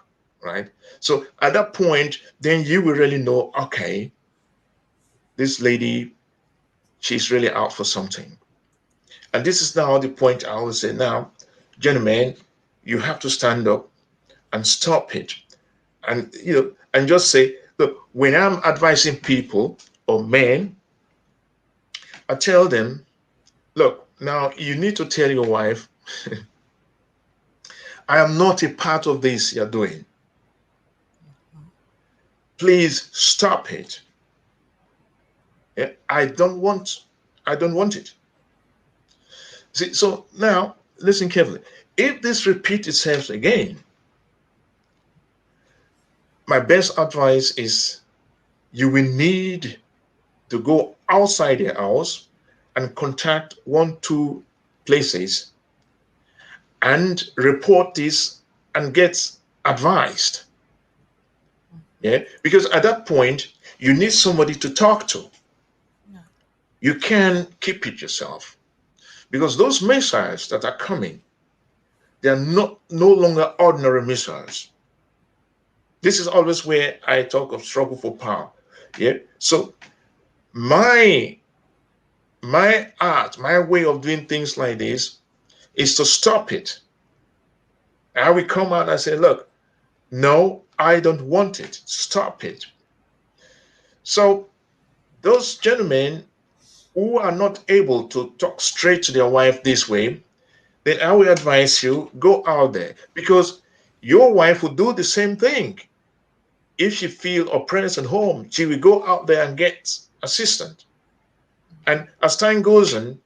right? So at that point, then you will really know, okay, this lady, she's really out for something. And this is now the point I always say, now, gentlemen, you have to stand up and stop it. And and just say, look, when I'm advising people or men, I tell them, look, now you need to tell your wife, I am not a part of this you're doing. Please stop it. Yeah, I don't want it. See, so now listen carefully. If this repeats itself again, my best advice is you will need to go outside the house and contact 1, 2 places and report this and get advised. Yeah, because at that point you need somebody to talk to. Yeah. You can't keep it yourself because those missiles that are coming, they are not no longer ordinary missiles. This is always where I talk of struggle for power. Yeah. So my my art, my way of doing things like this is to stop it. I will come out and say, look, no, I don't want it. Stop it. So those gentlemen who are not able to talk straight to their wife this way, then I will advise you go out there because your wife will do the same thing. If she feel oppressed at home, she will go out there and get assistance. And as time goes on,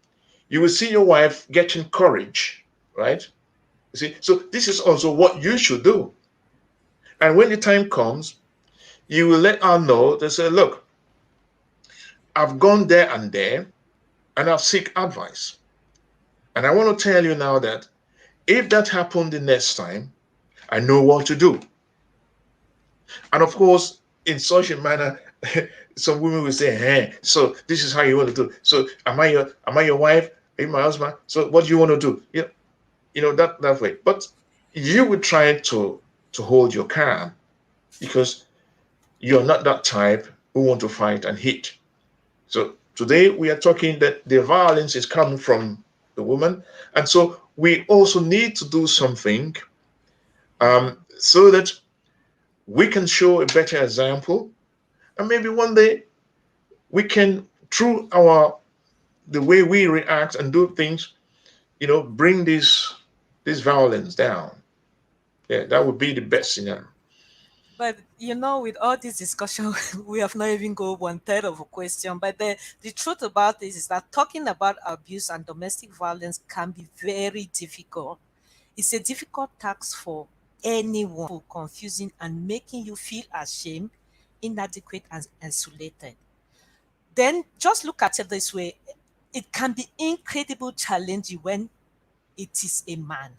you will see your wife getting courage, right? You see, so this is also what you should do. And when the time comes, you will let her know. They say, "Look, I've gone there and there, and I've seek advice. And I want to tell you now that if that happened the next time, I know what to do." And of course, in such a manner, some women will say, "Hey, so this is how you want to do. So am I your wife? Are you my husband? So what do you want to do?" That way. But you would try to hold your calm because you're not that type who want to fight and hit. So today we are talking that the violence is coming from the woman, and so we also need to do something so that we can show a better example, and maybe one day we can, through our the way we react and do things, bring this violence down. Yeah, that would be the best scenario. But with all this discussion, we have not even go one third of a question. But the truth about this is that talking about abuse and domestic violence can be very difficult. It's a difficult task for anyone, confusing and making you feel ashamed, inadequate, and isolated. Then just look at it this way: it can be incredibly challenging when it is a man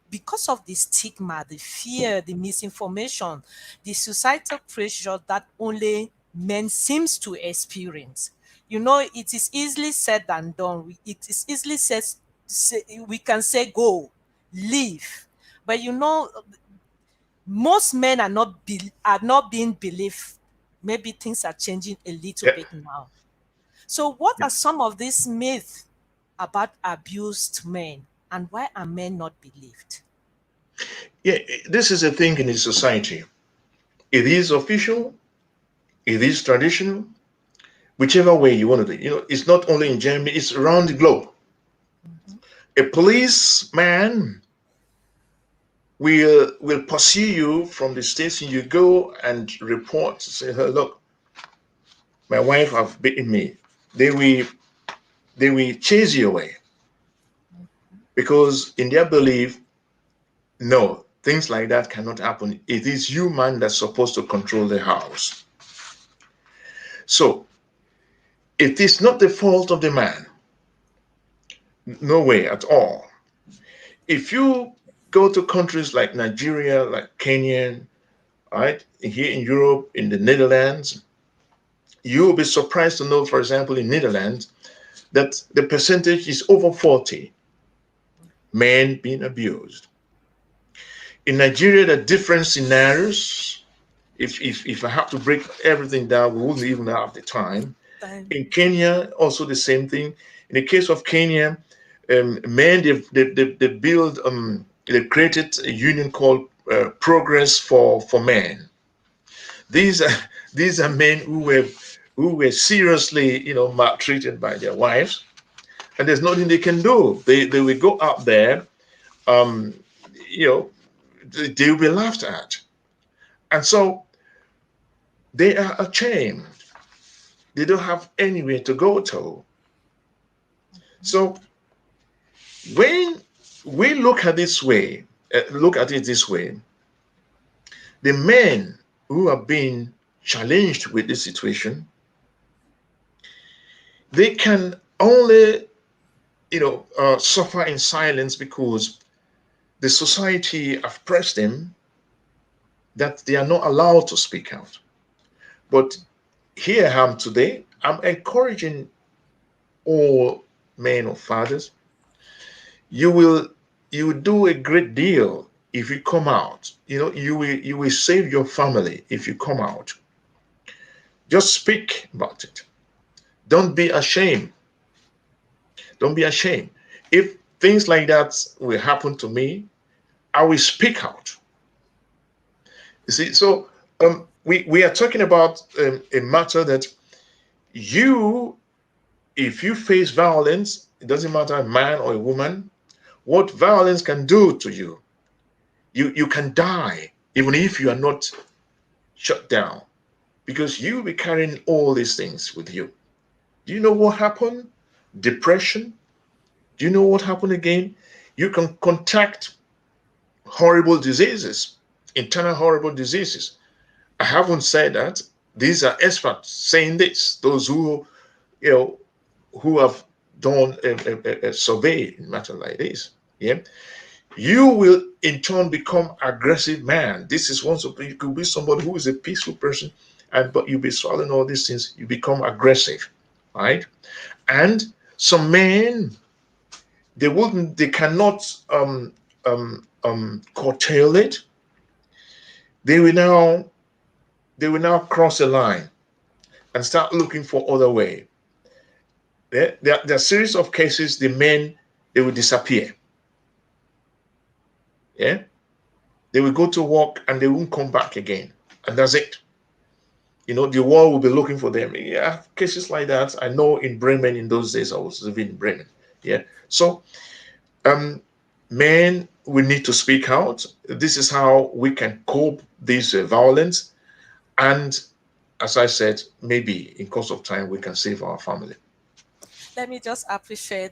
because of the stigma, the fear, the misinformation, the societal pressure that only men seems to experience. It is easily said than done. It is easily said, we can say go, leave. But most men are not being believed. Maybe things are changing a little Yeah, bit now. So what yeah, are some of these myths about abused men, and why are men not believed? yeah. This is a thing in the society. It is official. It is traditional. Whichever way you want to do it. It's not only in Germany. It's around the globe. Mhm. A policeman will pursue you from the station you go and report. Say, "Hey, look, my wife have beaten me." They will they will chase you away because in their belief, no, things like that cannot happen. It is you, man, that's supposed to control the house. So it is not the fault of the man. No way at all. If you go to countries like Nigeria, like Kenya, right, here in Europe, in the Netherlands, you will be surprised to know, for example, in Netherlands, that the percentage is over 40 men being abused. In Nigeria, there are different scenarios. If I have to break everything down, we wouldn't even have the time. Time. In Kenya, also the same thing. In the case of Kenya, men they build they created a union called Progress for Men. These are these are men who were seriously maltreated by their wives, and there's nothing they can do. They will go out there. Um, you know, they'll be laughed at. And so they are ashamed. They don't have anywhere to go to. So when we look at this way, look at it this way, the men who are being challenged with this situation, they can only, suffer in silence because the society have pressed them that they are not allowed to speak out. But here I am today. I'm encouraging all men or fathers. You will you will do a great deal if you come out. You will save your family if you come out. Just speak about it. Don't be ashamed. Don't be ashamed. If things like that will happen to me, I will speak out. You see, so we are talking about a matter that you, if you face violence, it doesn't matter a man or a woman, what violence can do to you. You can die even if you are not shut down because you'll be carrying all these things with you. Do you know what happened? Depression. Do you know what happened again? You can contact horrible diseases, internal horrible diseases. I haven't said that. These are experts saying this. Those you know, who have done a survey in matter like this. Yeah, you will in turn become aggressive man. This is one. You could be somebody who is a peaceful person, and but you'll be swallowing all these things. You become aggressive, right? And some men, they cannot curtail it. They will now cross a line and start looking for other way. There are series of cases. The men, they will disappear. Yeah, they will go to work and they won't come back again, and that's it. The world will be looking for them. Yeah, cases like that. I know in Bremen in those days I was living in Bremen. Yeah, so um, men, we need to speak out. This is how we can cope this violence, and as I said, maybe in course of time we can save our family. Let me just appreciate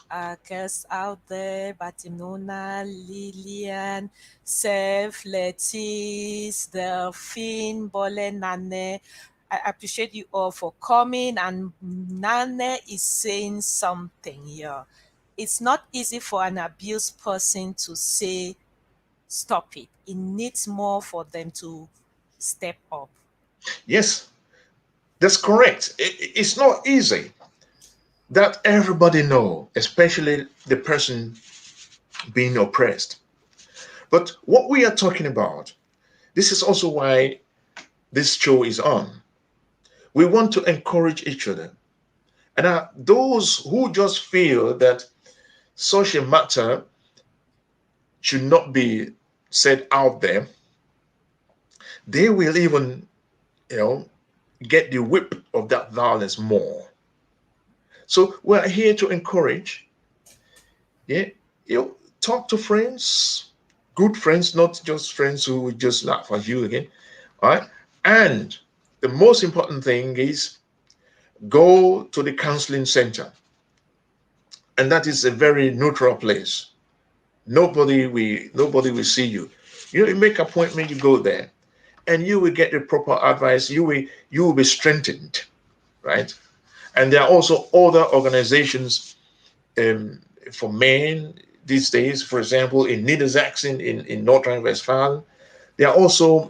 our guests out there, Batinona, Lillian, Seth, Lettice, Delphine, Bole, Nane. I appreciate you all for coming, and Nane is saying something here. It's not easy for an abused person to say, stop it. It needs more for them to step up. Yes, that's correct. It's not easy. That everybody know, especially the person being oppressed. But what we are talking about, this is also why this show is on. We want to encourage each other. And those who just feel that such a matter should not be said out there, they will even, you know, get the whip of that violence more. So we're here to encourage. Yeah, talk to friends, good friends, not just friends who would just laugh at you again. All right. And the most important thing is go to the counseling center. And that is a very neutral place. Nobody will see you. You make appointment, you go there, and you will get the proper advice. You will be strengthened, right? And there are also other organizations um, for men these days. For example, in Niedersachsen, in North Rhine-Westphalia, there are also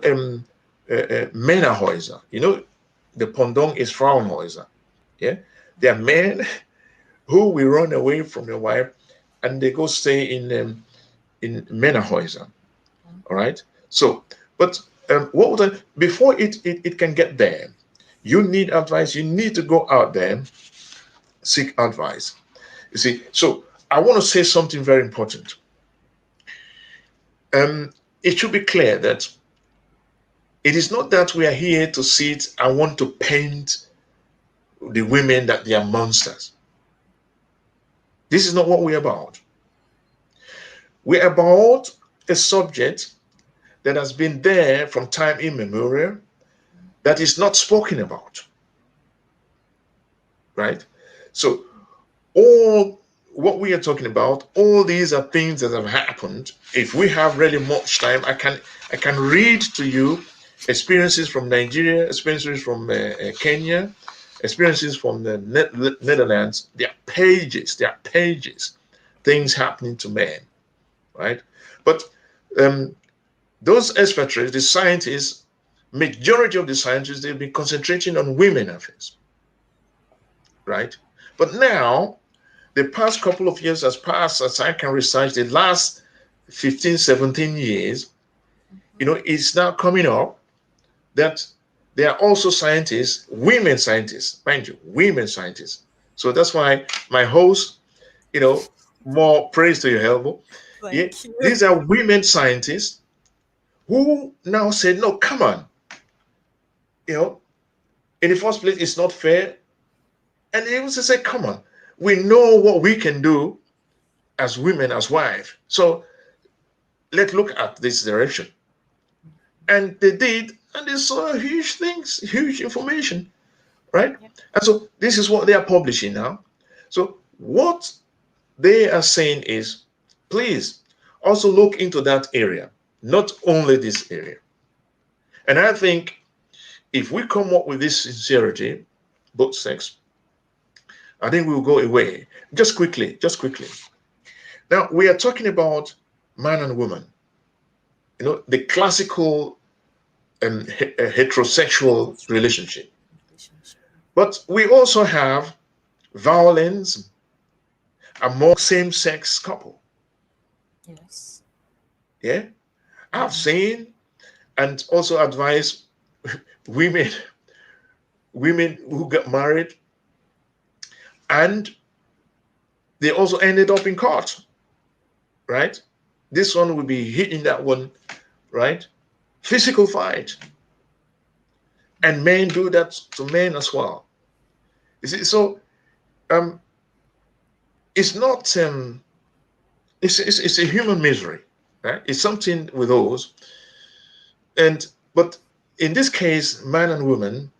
Männerhäuser. The Pendant is Frauenhäuser. Yeah, there are men who will run away from their wife and they go stay in Männerhäuser. All right. So, but what would before it can get there, you need advice. You need to go out there, seek advice. You see. So I want to say something very important. It should be clear that it is not that we are here to sit and want to paint the women that they are monsters. This is not what we're about. We're about a subject that has been there from time immemorial that is not spoken about, right? So all what we are talking about, all these are things that have happened. If we have really much time, I can read to you experiences from Nigeria, experiences from Kenya, experiences from the Netherlands. There are pages, things happening to men, right? But um, those expatriates, the scientists, majority of the scientists, they've been concentrating on women affairs, right? But now, the past couple of years, as past as I can research, the last 15, 17 years, it's now coming up that there are also scientists, women scientists, mind you, women scientists. So that's why my host, more praise to your elbow. Yeah, Thank you. these are women scientists who now say, no, come on, you know, in the first place, it's not fair. And they also say, come on, we know what we can do as women, as wives. So let's look at this direction. And they did, and they saw huge things, huge information, right? Yeah. And so this is what they are publishing now. So what they are saying is, please also look into that area, not only this area. And I think if we come up with this sincerity, both sex, I think we'll go away. Just quickly. Now we are talking about man and woman, the classical heterosexual relationship. Relationship. But we also have violence among same-sex couple. Yes. Yeah, I've seen and also advise women women who got married and they also ended up in court, right? This one will be hitting that one, right? Physical fight, and men do that to men as well. You see, so um, it's not it's a human misery, right? It's something with those. And but in this case, man and woman,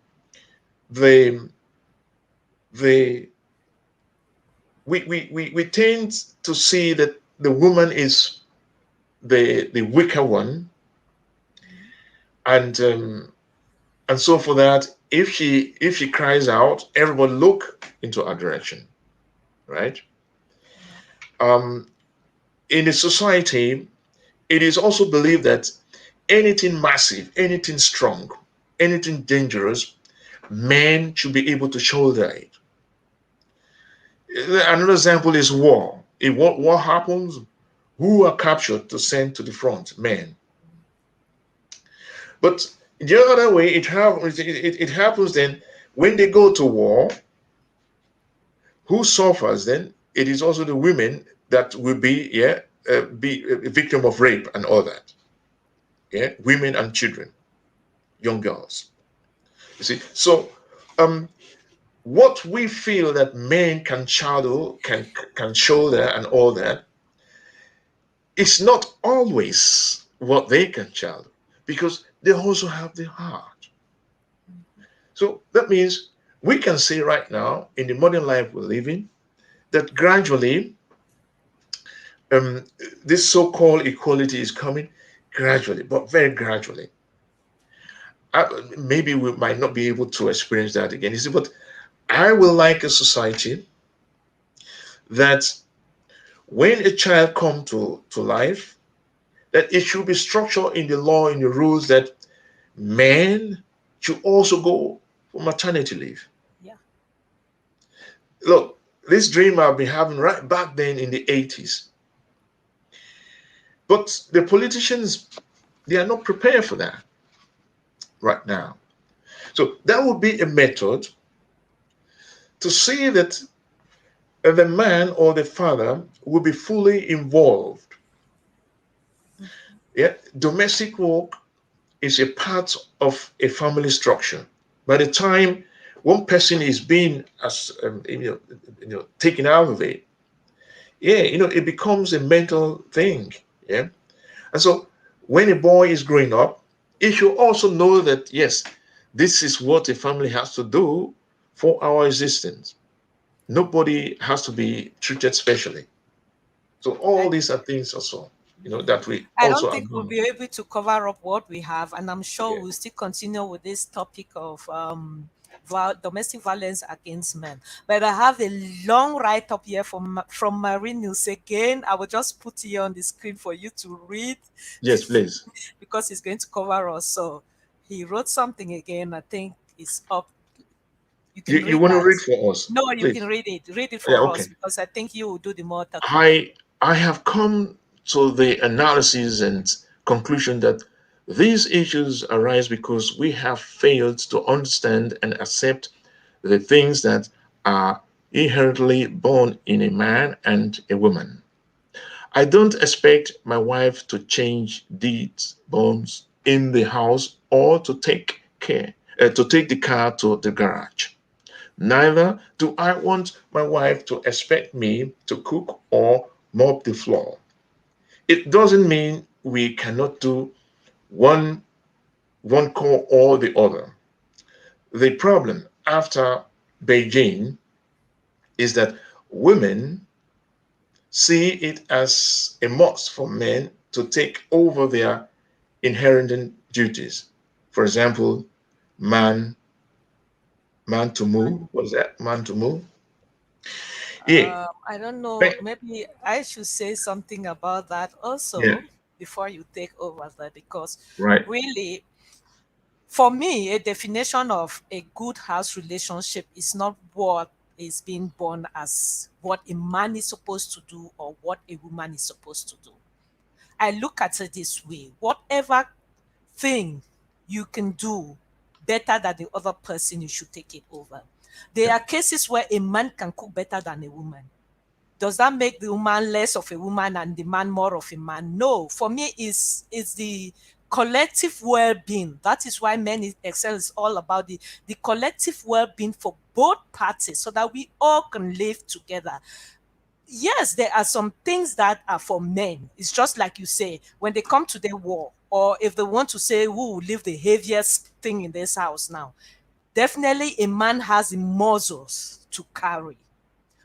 they they we tend to see that the woman is the weaker one, and so for that, if she cries out, everyone look into her direction, right? Yeah. Um, in a society, it is also believed that anything massive, anything strong, anything dangerous, men should be able to shoulder it. Another example is war. If war happens, who are captured to send to the front? Men. But the other way, it happens then when they go to war, who suffers then? It is also the women that will be a victim of rape and all that. Yeah, women and children, young girls. You see, so um, what we feel that men can shadow, can shoulder, and all that, it's not always what they can shadow because they also have the heart. So that means we can say right now in the modern life we're living that gradually um, this so-called equality is coming gradually, but very gradually. Maybe we might not be able to experience that again. You see, but I will like a society that when a child comes to life, that it should be structured in the law, in the rules that men should also go for maternity leave. Yeah. Look, this dream I've been having right back then in the 80s. But the politicians, they are not prepared for that right now. So that would be a method to see that the man or the father will be fully involved. Yeah, domestic work is a part of a family structure. By the time one person is being as taken out of it, yeah, it becomes a mental thing. Yeah, And so when a boy is growing up, he should also know that, yes, this is what a family has to do for our existence. Nobody has to be treated specially. So all I these are things also, Yeah. that we I don't also think we'll be acknowledge. able to cover up what we have, and I'm sure Yeah. we'll still continue with this topic of domestic violence against men. But I have a long write up here from Marine News again. I will just put it on the screen for you to read Yes, please. because it's going to cover us. So he wrote something again. I think it's up. You You, can you read want to that. read for us, No, you can please? read it. Read it Yeah, for us okay. because I think you will do the more talking. I have come to the analysis and conclusion that these issues arise because we have failed to understand and accept the things that are inherently born in a man and a woman. I don't expect my wife to change deeds, bombs in the house or to take the car to the garage. Neither do I want my wife to expect me to cook or mop the floor. It doesn't mean we cannot do one one core or the other. The problem after Beijing is that women see it as a must for men to take over their inherent duties. For example, man man to move. What is that? Man to move. Yeah, I don't know. right. Maybe I should say something about that Yeah, also before you take over that because right. really, for me, a definition of a good house relationship is not what is being born as what a man is supposed to do or what a woman is supposed to do. I look at it this way: whatever thing you can do better than the other person, you should take it over. There Yeah, are cases where a man can cook better than a woman. Does that make the woman less of a woman and the man more of a man? No. For me, it's the collective well-being. That is why men excel is all about the collective well-being for both parties so that we all can live together. Yes, there are some things that are for men. It's just like you say, when they come to the war, or if they want to say who will live the heaviest thing in this house now, definitely a man has the muscles to carry,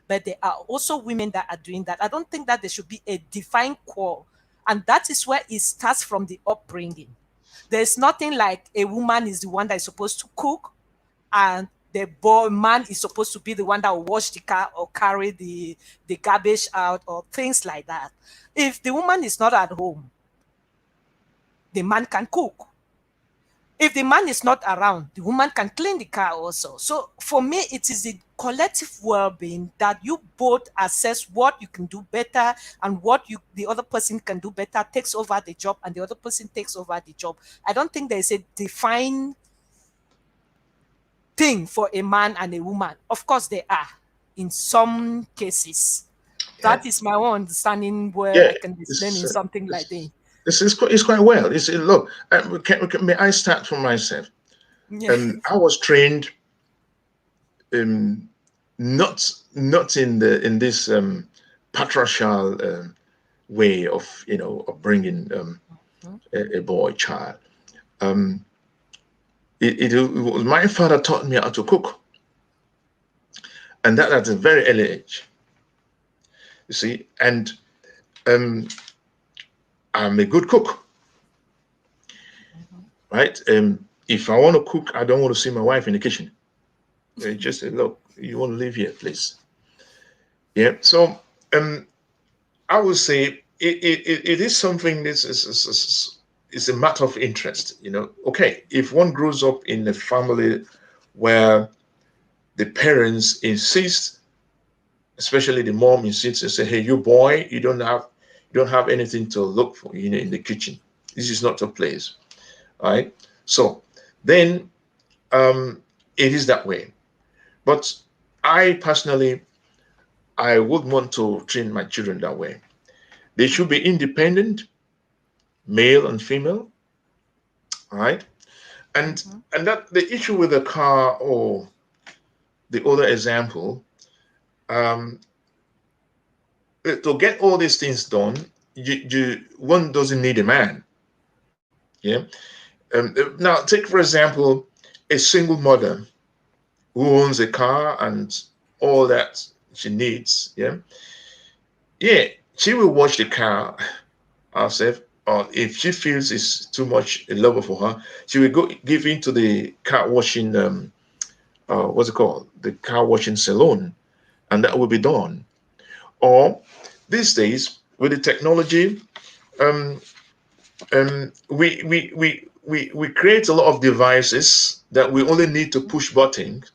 but there are also women that are doing that. I don't think that there should be a defined core. And that is where it starts from the upbringing. There's nothing like a woman is the one that is supposed to cook and the boy man is supposed to be the one that will wash the car or carry the garbage out or things like that. If the woman is not at home, the man can cook. If the man is not around, the woman can clean the car also. So for me, it is the collective well-being that you both assess what you can do better and what you the other person can do better takes over the job and the other person takes over the job. I don't think there is a defined thing for a man and a woman. Of course, there are in some cases. yeah, That is my own understanding where yeah. I can explain It's in something like it's that. it's quite well. Look. May I start from myself? Yeah. I was trained um, not in this patriarchal way of of bringing a boy child. Um, it was my father taught me how to cook, and that at a very early age. You see, and um, I'm a good cook, right? If I want to cook, I don't want to see my wife in the kitchen. Just say, look, you want to live here, please. Yeah. So um, I would say it is something is a matter of interest. Okay, if one grows up in a family where the parents insist, especially the mom insists and say, "Hey, you boy, you don't have anything to look for, in the kitchen. This is not your place." Right? So then it is that way. But I personally, I would want to train my children that way. They should be independent, male and female, right? And Mhm. and that the issue with the car or the other example, um, to get all these things done, one doesn't need a man. Yeah. Now, take for example a single mother who owns a car and all that she needs. Yeah, yeah, she will wash the car herself. Or if she feels it's too much a lover for her, she will go give into the car washing. What's it called? The car washing salon, and that will be done. Or these days with the technology, um, we create a lot of devices that we only need to push buttons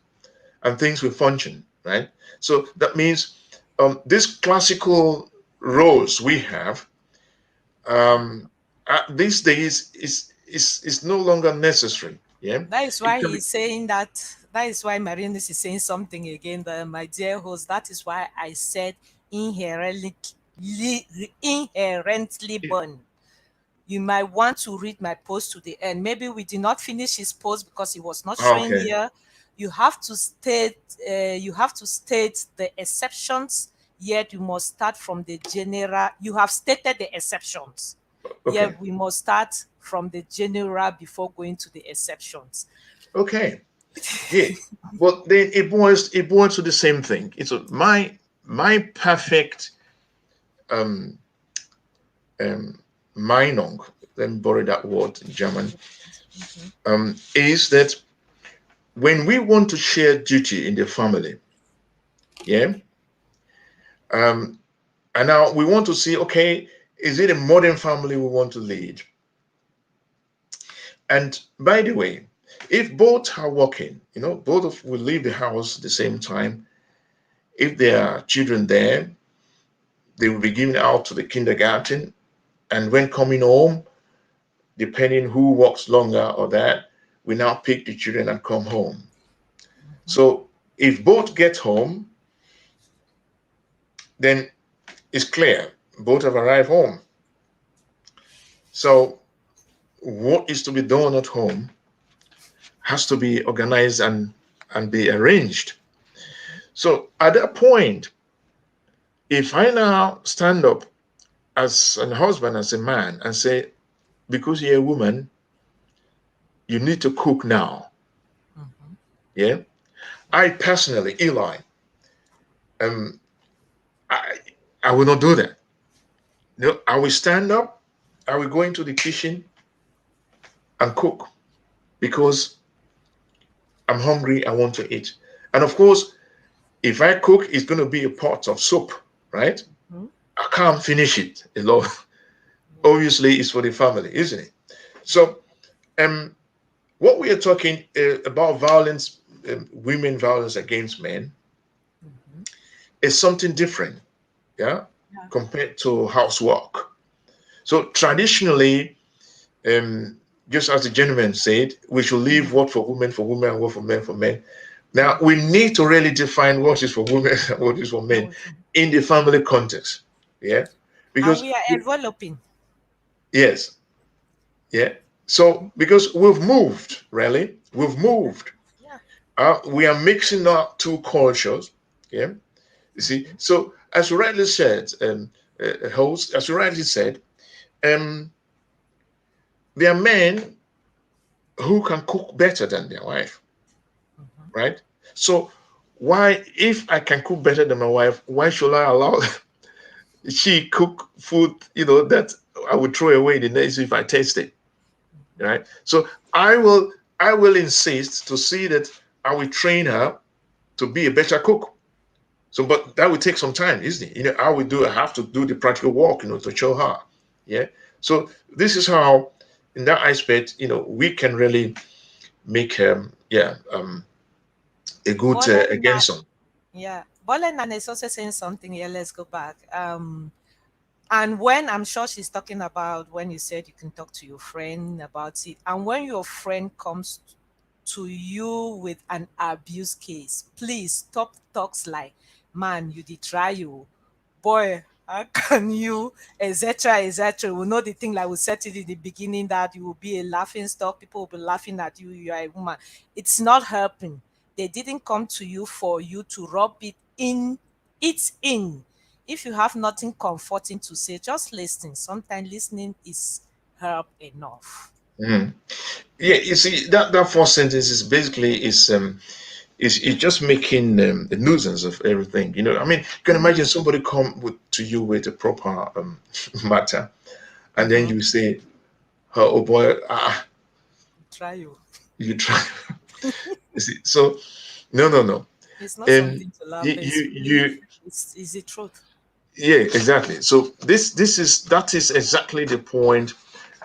and things will function, right? So that means these classical roles we have um, these days is no longer necessary. Yeah, That is it why can be. he's saying that. That is why Marinus is saying something again, my dear host. That is why I said inherently, inherently born. You might want to read my post to the end. Maybe we did not finish his post because he was not showing Okay, here. You have to state. You have to state the exceptions. Yet you must start from the general. You have stated the exceptions. okay, Yet we must start from the general before going to the exceptions. okay. Yeah, well then it boils to the same thing. It's my perfect um um Meinung. Let me borrow that word in German. Is that when we want to share duty in the family, yeah, um, and now we want to see, okay, is it a modern family we want to lead? And by the way, if both are working, both of will leave the house at the same time. If there are children there, they will be given out to the kindergarten. And when coming home, depending who works longer or that, we now pick the children and come home. So if both get home, then it's clear both have arrived home. So what is to be done at home has to be organized and be arranged. So at that point, if I now stand up as a husband, as a man, and say, because you're a woman, you need to cook now. Yeah. I personally, Eli, um, I, I will not do that. No, I will stand up, I will go into the kitchen and cook because I'm hungry, I want to eat. And of course, if I cook, it's going to be a pot of soup, right? Mhm. I can't finish it alone. Obviously, it's for the family, isn't it? So, um, what we are talking about violence, women violence against men, is something different, yeah, Yeah. compared to housework. So traditionally, um, just as the gentleman said, we should leave what for women and what for men for men. Now we need to really define what is for women and what is for men in the family context. Yeah, And because we are enveloping. yes, yeah. So because we've moved, really, we've Yeah. moved. Yeah. We are mixing up two cultures. Yeah, you see. So as you rightly said, host, as you rightly said, um, there are men who can cook better than their wife, right? So why, if I can cook better than my wife, why should I allow she cook food, that I would throw away the next if I taste it, right? So I will, I will insist to see that I will train her to be a better cook. So, but that would take some time, isn't it? I will do. I have to do the practical work, to show her. Yeah. So this is how, in that aspect, we can really make, a good Bolena, against them. yeah. Bolena is also saying something here. Let's go back. And when I'm sure she's talking about when you said you can talk to your friend about it, and when your friend comes to you with an abuse case, please stop talks like, "Man, you did try you, boy. How can you, etc., etc." We know the thing like we said it in the beginning that you will be a laughing stock. People will be laughing at you. You are a woman. It's not helping. They didn't come to you for you to rub it in. It's in. if you have nothing comforting to say, just listen. Sometimes listening is help enough. Mhm. Yeah, you see that first sentence is basically is just making a nuisance of everything. I mean, you can imagine somebody come to you with a proper matter, and then Mm-hmm. you say, "Oh boy, Try you. you try." You see, so no, no, no, It's not and something to laugh. you, It's you, really, you it's the truth. yeah, exactly. So that is exactly the point.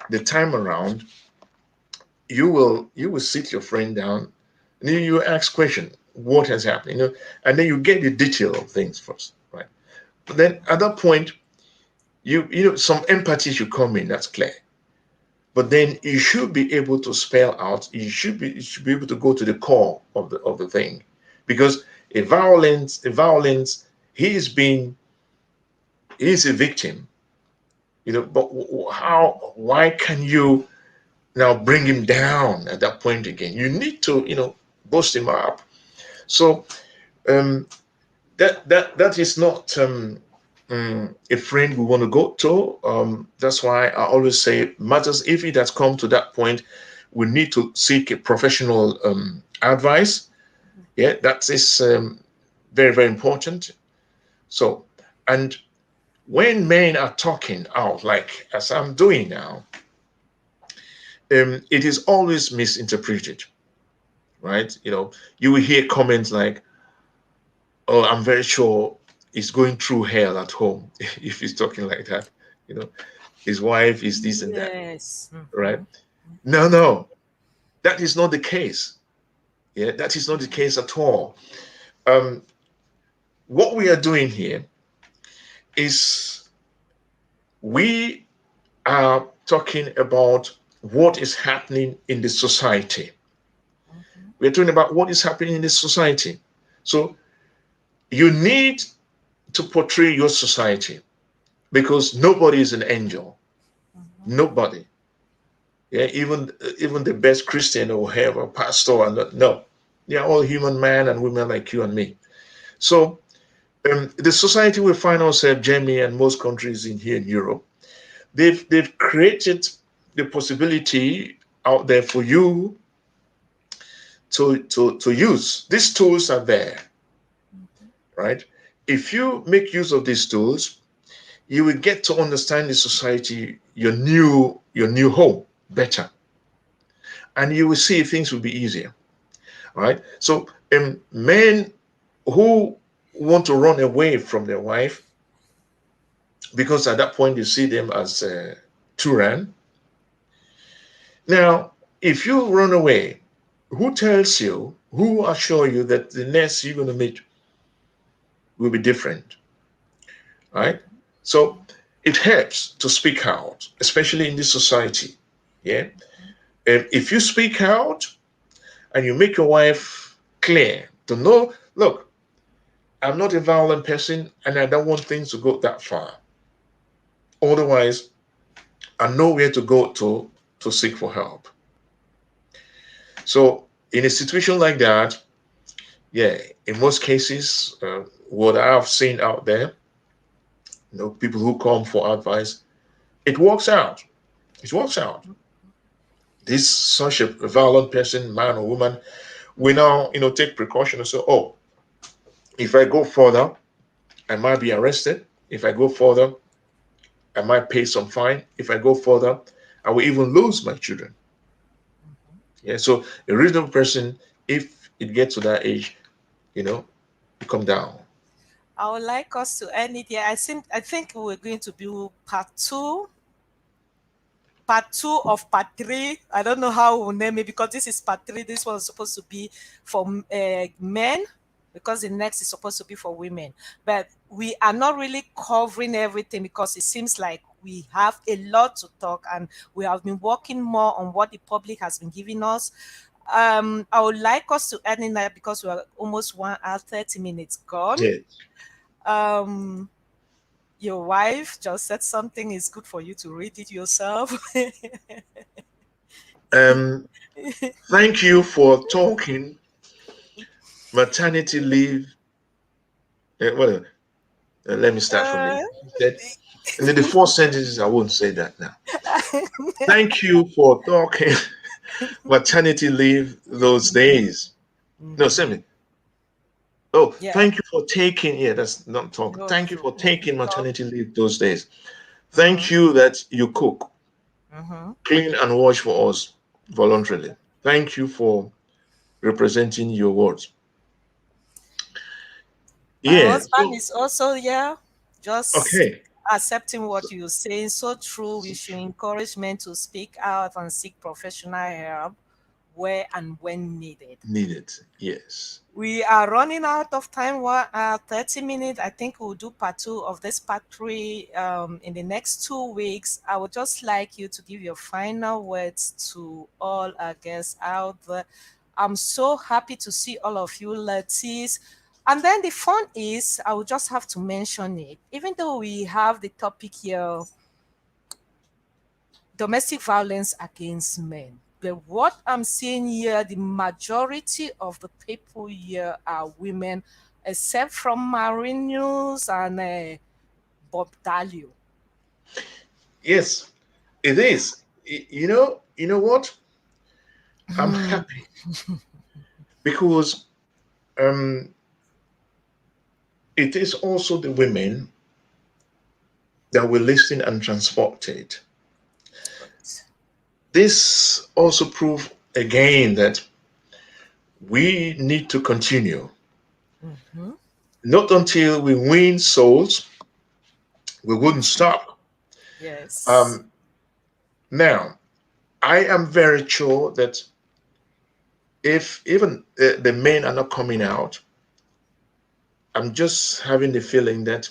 The time around, you will sit your friend down, and then you ask question, what has happened, and then you get the detail of things first, right? But then at that point, some empathy should come in. That's clear. But then you should be able to spell out. You should be able to go to the core of the thing, because a violence, he is a victim. But how? Why can you now bring him down at that point again? You need to boost him up. So um, that is not a friend we want to go to. That's why I always say matters if it has come to that point, we need to seek a professional advice. Yeah, that is very, very important. So, and when men are talking out, like as I'm doing now, it is always misinterpreted, right? You will hear comments like, "Oh, I'm very sure he's going through hell at home," if he's talking like that. You know, his wife is this and that, Yes. right? No, no, that is not the case. Yeah, that is not the case at all. Um, what we are doing here is we are talking about what is happening in the society. We're talking about what is happening in the society. So you need to portray your society, because nobody is an angel. Nobody. Yeah, even the best Christian or have a pastor and no, they are all human men and women like you and me. So the society we find ourselves, Germany and most countries in here in Europe, they've created the possibility out there for you to use. These tools are there, right? If you make use of these tools, you will get to understand the society, your new home better, and you will see things will be easier, right? So men who want to run away from their wife, because at that point you see them as tyrann. Now, if you run away, who assure you that the next you're going to meet will be different, right? So it helps to speak out, especially in this society. Yeah. And if you speak out and you make your wife clear to know, look, I'm not a violent person and I don't want things to go that far. Otherwise, I know where to go to seek for help. So in a situation like that, yeah, in most cases, what I've seen out there, people who come for advice, it works out. It works out. This such a violent person, man or woman, we now take precaution and say, oh, if I go further, I might be arrested. If I go further, I might pay some fine. If I go further, I will even lose my children. Yeah. So a reasonable person, if it gets to that age, you know, you come down. I would like us to end it here. I think we're going to do part two of part three. I don't know how we'll name it because this is part three. This one is supposed to be for men because the next is supposed to be for women. But we are not really covering everything because it seems like we have a lot to talk and we have been working more on what the public has been giving us. I would like us to end in that because we are almost 1 hour, 30 minutes gone. Yeah. Um, your wife just said something is good for you to read it yourself. Um, Thank you for talking maternity leave. What? Let me start from there. Uh, He said, and then the four sentences, I won't say that now. Thank you for talking maternity leave those days. No, send mhm. me. Oh, Yeah, thank you for taking, yeah, that's not talk. no, Thank you for taking talk. maternity leave those days. Thank Mhm, you that you cook, mhm. clean, and wash for us voluntarily. Thank you for representing your words. My Yeah, husband so, is also here, just okay, accepting so, what you're saying. So true. We should encourage men to speak out and seek professional help where and when needed. needed. Yes, We are running out of time. 30 minutes. I think we'll do part two of this part three in the next 2 weeks. I would just like you to give your final words to all our guests out there. I'm so happy to see all of you, ladies. And then the fun is, I will just have to mention it. Even though we have the topic here, domestic violence against men. But what I'm seeing here, the majority of the people here are women, except from Marinus and Bob Dalio. yes, it is. You know what? I'm happy because um, it is also the women that will listen and transport it. This also proves again that we need to continue. Mm-hmm. Not until we win souls, we wouldn't stop. Yes. Um, Now, I am very sure that if even the men are not coming out, I'm just having the feeling that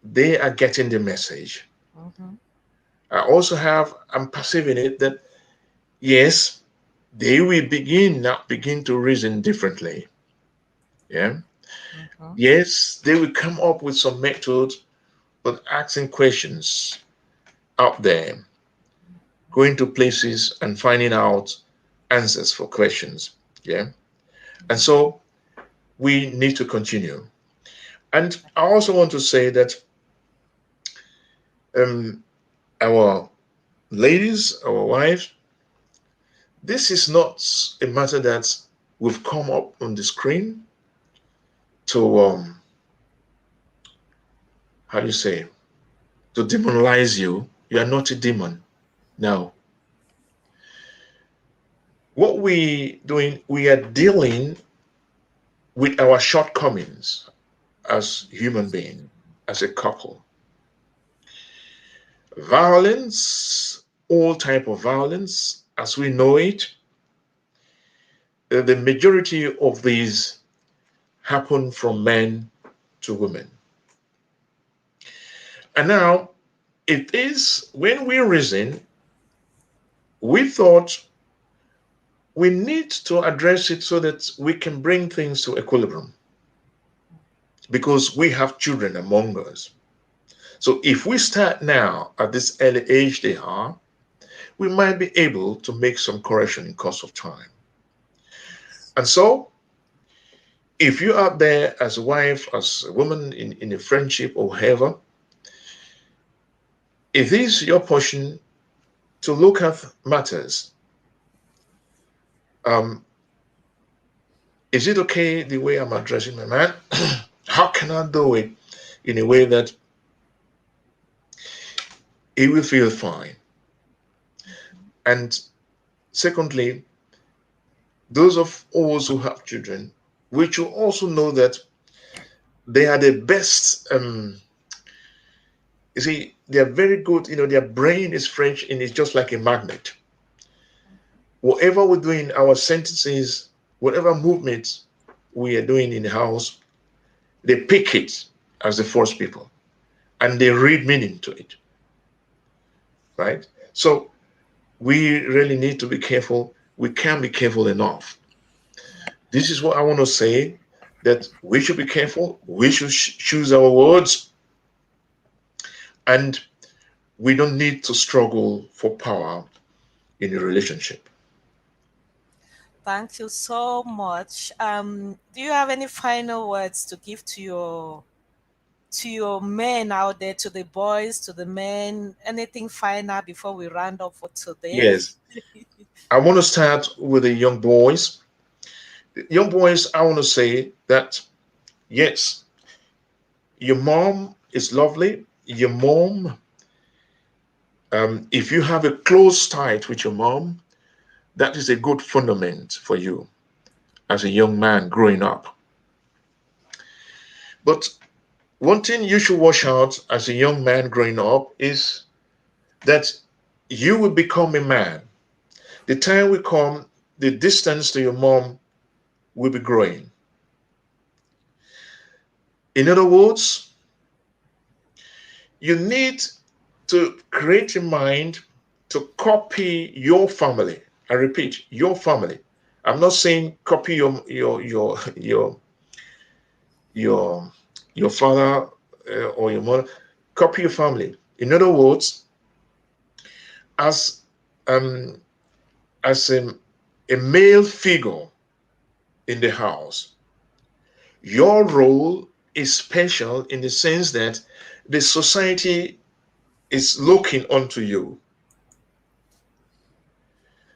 they are getting the message. Mm-hmm. I'm perceiving it that yes, they will begin to reason differently. Yeah. Mm-hmm. Yes, they will come up with some methods, but asking questions out there, going to places and finding out answers for questions. Yeah. And so we need to continue. And I also want to say that um, our ladies, our wives, this is not a matter that we've come up on the screen to, how do you say, to demonize you. You are not a demon. No. What we doing, we are dealing with our shortcomings as human beings, as a couple. Violence, all type of violence, as we know it, the majority of these happen from men to women. And now it is when we reason, we thought we need to address it so that we can bring things to equilibrium because we have children among us. So if we start now at this early age they are, we might be able to make some correction in course of time. And so if you're out there as a wife, as a woman in a friendship or whatever, it is your portion to look at matters. Um, is it okay the way I'm addressing my man? How can I do it in a way that he will feel fine? And secondly, those of us who have children, we should also know that they are the best. You see, they are very good. Their brain is French and it's just like a magnet. Whatever we're doing, our sentences, whatever movements we are doing in the house, they pick it as the first people and they read meaning to it, right? So we really need to be careful. We can't be careful enough. This is what I want to say, that we should be careful. We should choose our words, and we don't need to struggle for power in a relationship. Thank you so much. Do you have any final words to give to your to your men out there, to the boys, to the men, anything final before we round up for today? Yes. I want to start with the young boys. Young boys, I want to say that yes, your mom is lovely. Your mom, if you have a close tie with your mom, that is a good fundament for you as a young man growing up. But one thing you should watch out as a young man growing up is that you will become a man. The time will come, the distance to your mom will be growing. In other words, you need to create a mind to copy your family. I repeat, your family. I'm not saying copy your your father or your mother. Copy your family. In other words, as um as a male figure in the house, your role is special in the sense that the society is looking onto you.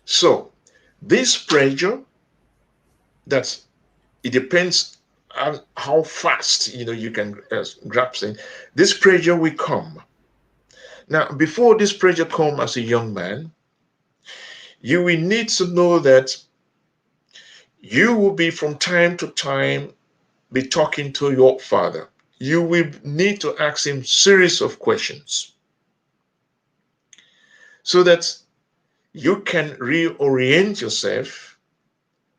So this pressure, that it depends on how fast you can grasp things. This pressure will come. Now, before this pressure come as a young man, you will need to know that you will be from time to time be talking to your father. You will need to ask him series of questions so that you can reorient yourself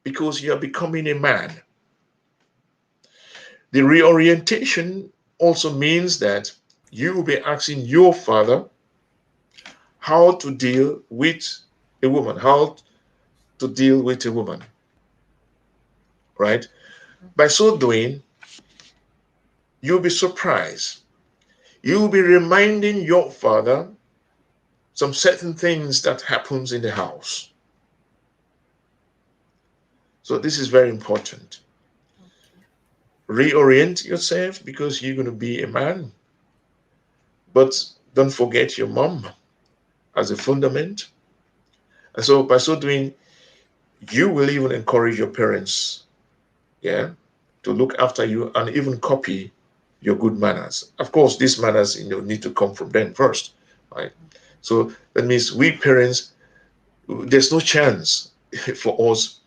because you are becoming a man. The reorientation also means that you will be asking your father how to deal with a woman, how to deal with a woman, right? By so doing, you'll be surprised. You'll be reminding your father some certain things that happens in the house. So this is very important. Reorient yourself because you're going to be a man, but don't forget your mom as a fundament. And so by so doing, you will even encourage your parents, yeah, to look after you and even copy your good manners. Of course, these manners need to come from them first, right? So that means we parents, there's no chance for us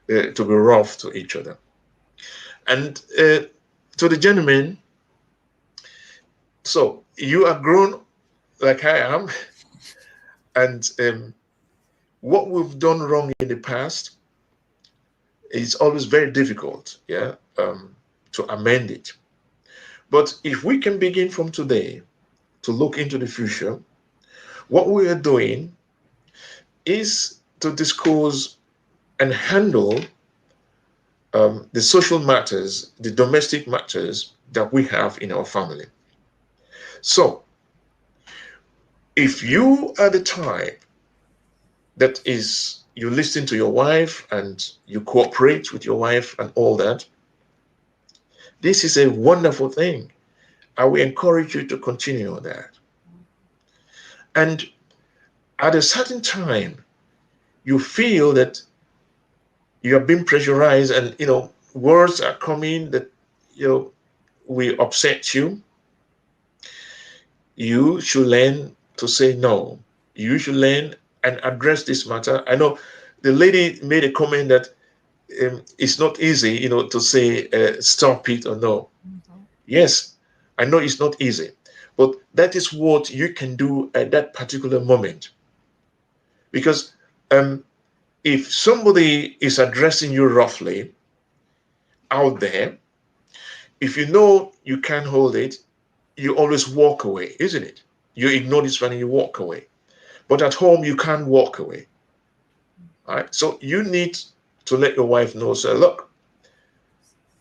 to be rough to each other. And to the gentleman, so you are grown like I am, and what we've done wrong in the past is always very difficult, yeah, to amend it. But if we can begin from today to look into the future, what we are doing is to discuss and handle the social matters, the domestic matters that we have in our family. So, if you are the type that is you listen to your wife and you cooperate with your wife and all that, this is a wonderful thing. I will encourage you to continue on that. And at a certain time, you feel that you are being pressurized and words are coming that you know will upset you. You should learn to say no. You should learn and address this matter. I know the lady made a comment that it's not easy, to say stop it or no. Mhm. Yes, I know it's not easy, but that is what you can do at that particular moment. Because um, if somebody is addressing you roughly out there, if you know you can't hold it, you always walk away, isn't it? You ignore this one and you walk away. But at home, you can't walk away. All right. So you need to let your wife know, say, look,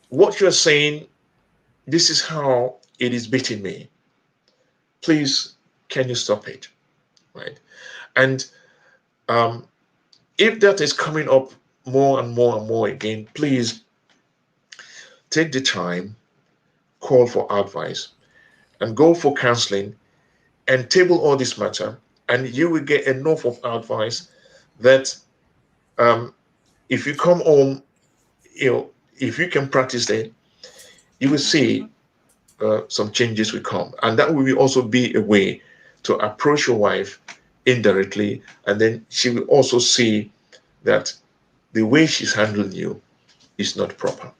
what you're saying, this is how it is beating me. Please, can you stop it? Right. And um, if that is coming up more and more and more again, please take the time, call for advice. and go for counseling and table all this matter, and you will get enough of advice that um, if you come home, if you can practice that, you will see some changes will come, and that will also be a way to approach your wife indirectly, and then she will also see that the way she's handling you is not proper.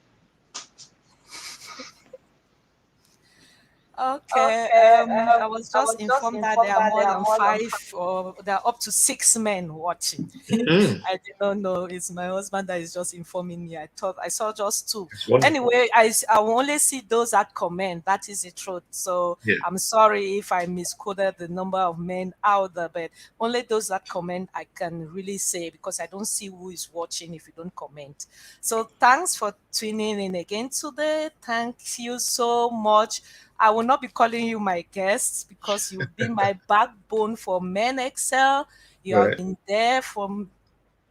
Okay, I was just informed that there are more than five, or there are up to six men watching. Mm, I did not know. It's my husband that is just informing me. I thought I saw just two. it's wonderful. Anyway, I will only see those that comment. That is the truth. So Yeah, I'm sorry if I misquoted the number of men out there, but only those that comment I can really say, because I don't see who is watching if you don't comment. So thanks for tuning in again today. Thank you so much. I will not be calling you my guest because you've been my backbone for Men Excel. You have right. been there from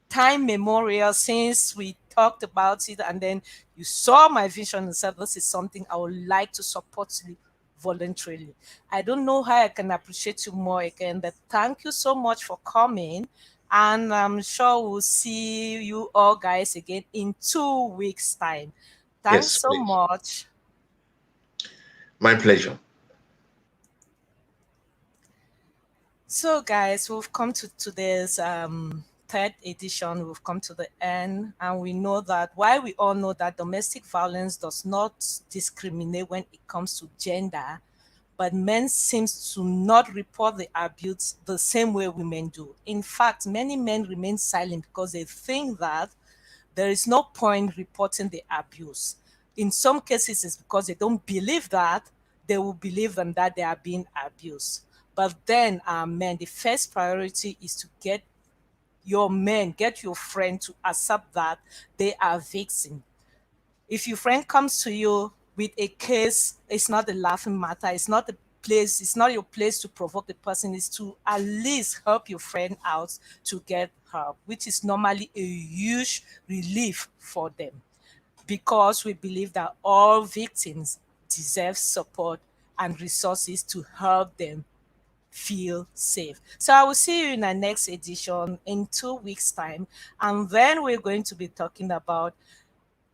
time memorial since we talked about it, and then you saw my vision and said, this is something I would like to support you voluntarily. I don't know how I can appreciate you more again, but thank you so much for coming. And I'm sure we'll see you all guys again in 2 weeks' time. Thanks Yes, so please. much. My pleasure. So, guys, we've come to today's third edition. We've come to the end, and we know that while we all know that domestic violence does not discriminate when it comes to gender, but men seems to not report the abuse the same way women do. In fact, many men remain silent because they think that there is no point reporting the abuse. In some cases, it's because they don't believe that they will believe them that they are being abused. But then, men, the first priority is to get your men, get your friend to accept that they are victim. If your friend comes to you with a case, it's not a laughing matter. It's not a place. It's not your place to provoke the person. It's to at least help your friend out to get help, which is normally a huge relief for them, because we believe that all victims deserve support and resources to help them feel safe. So I will see you in our next edition in 2 weeks' time. And then we're going to be talking about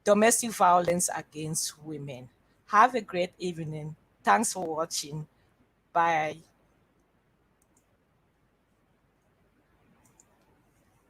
domestic violence against women. Have a great evening. Thanks for watching. Bye.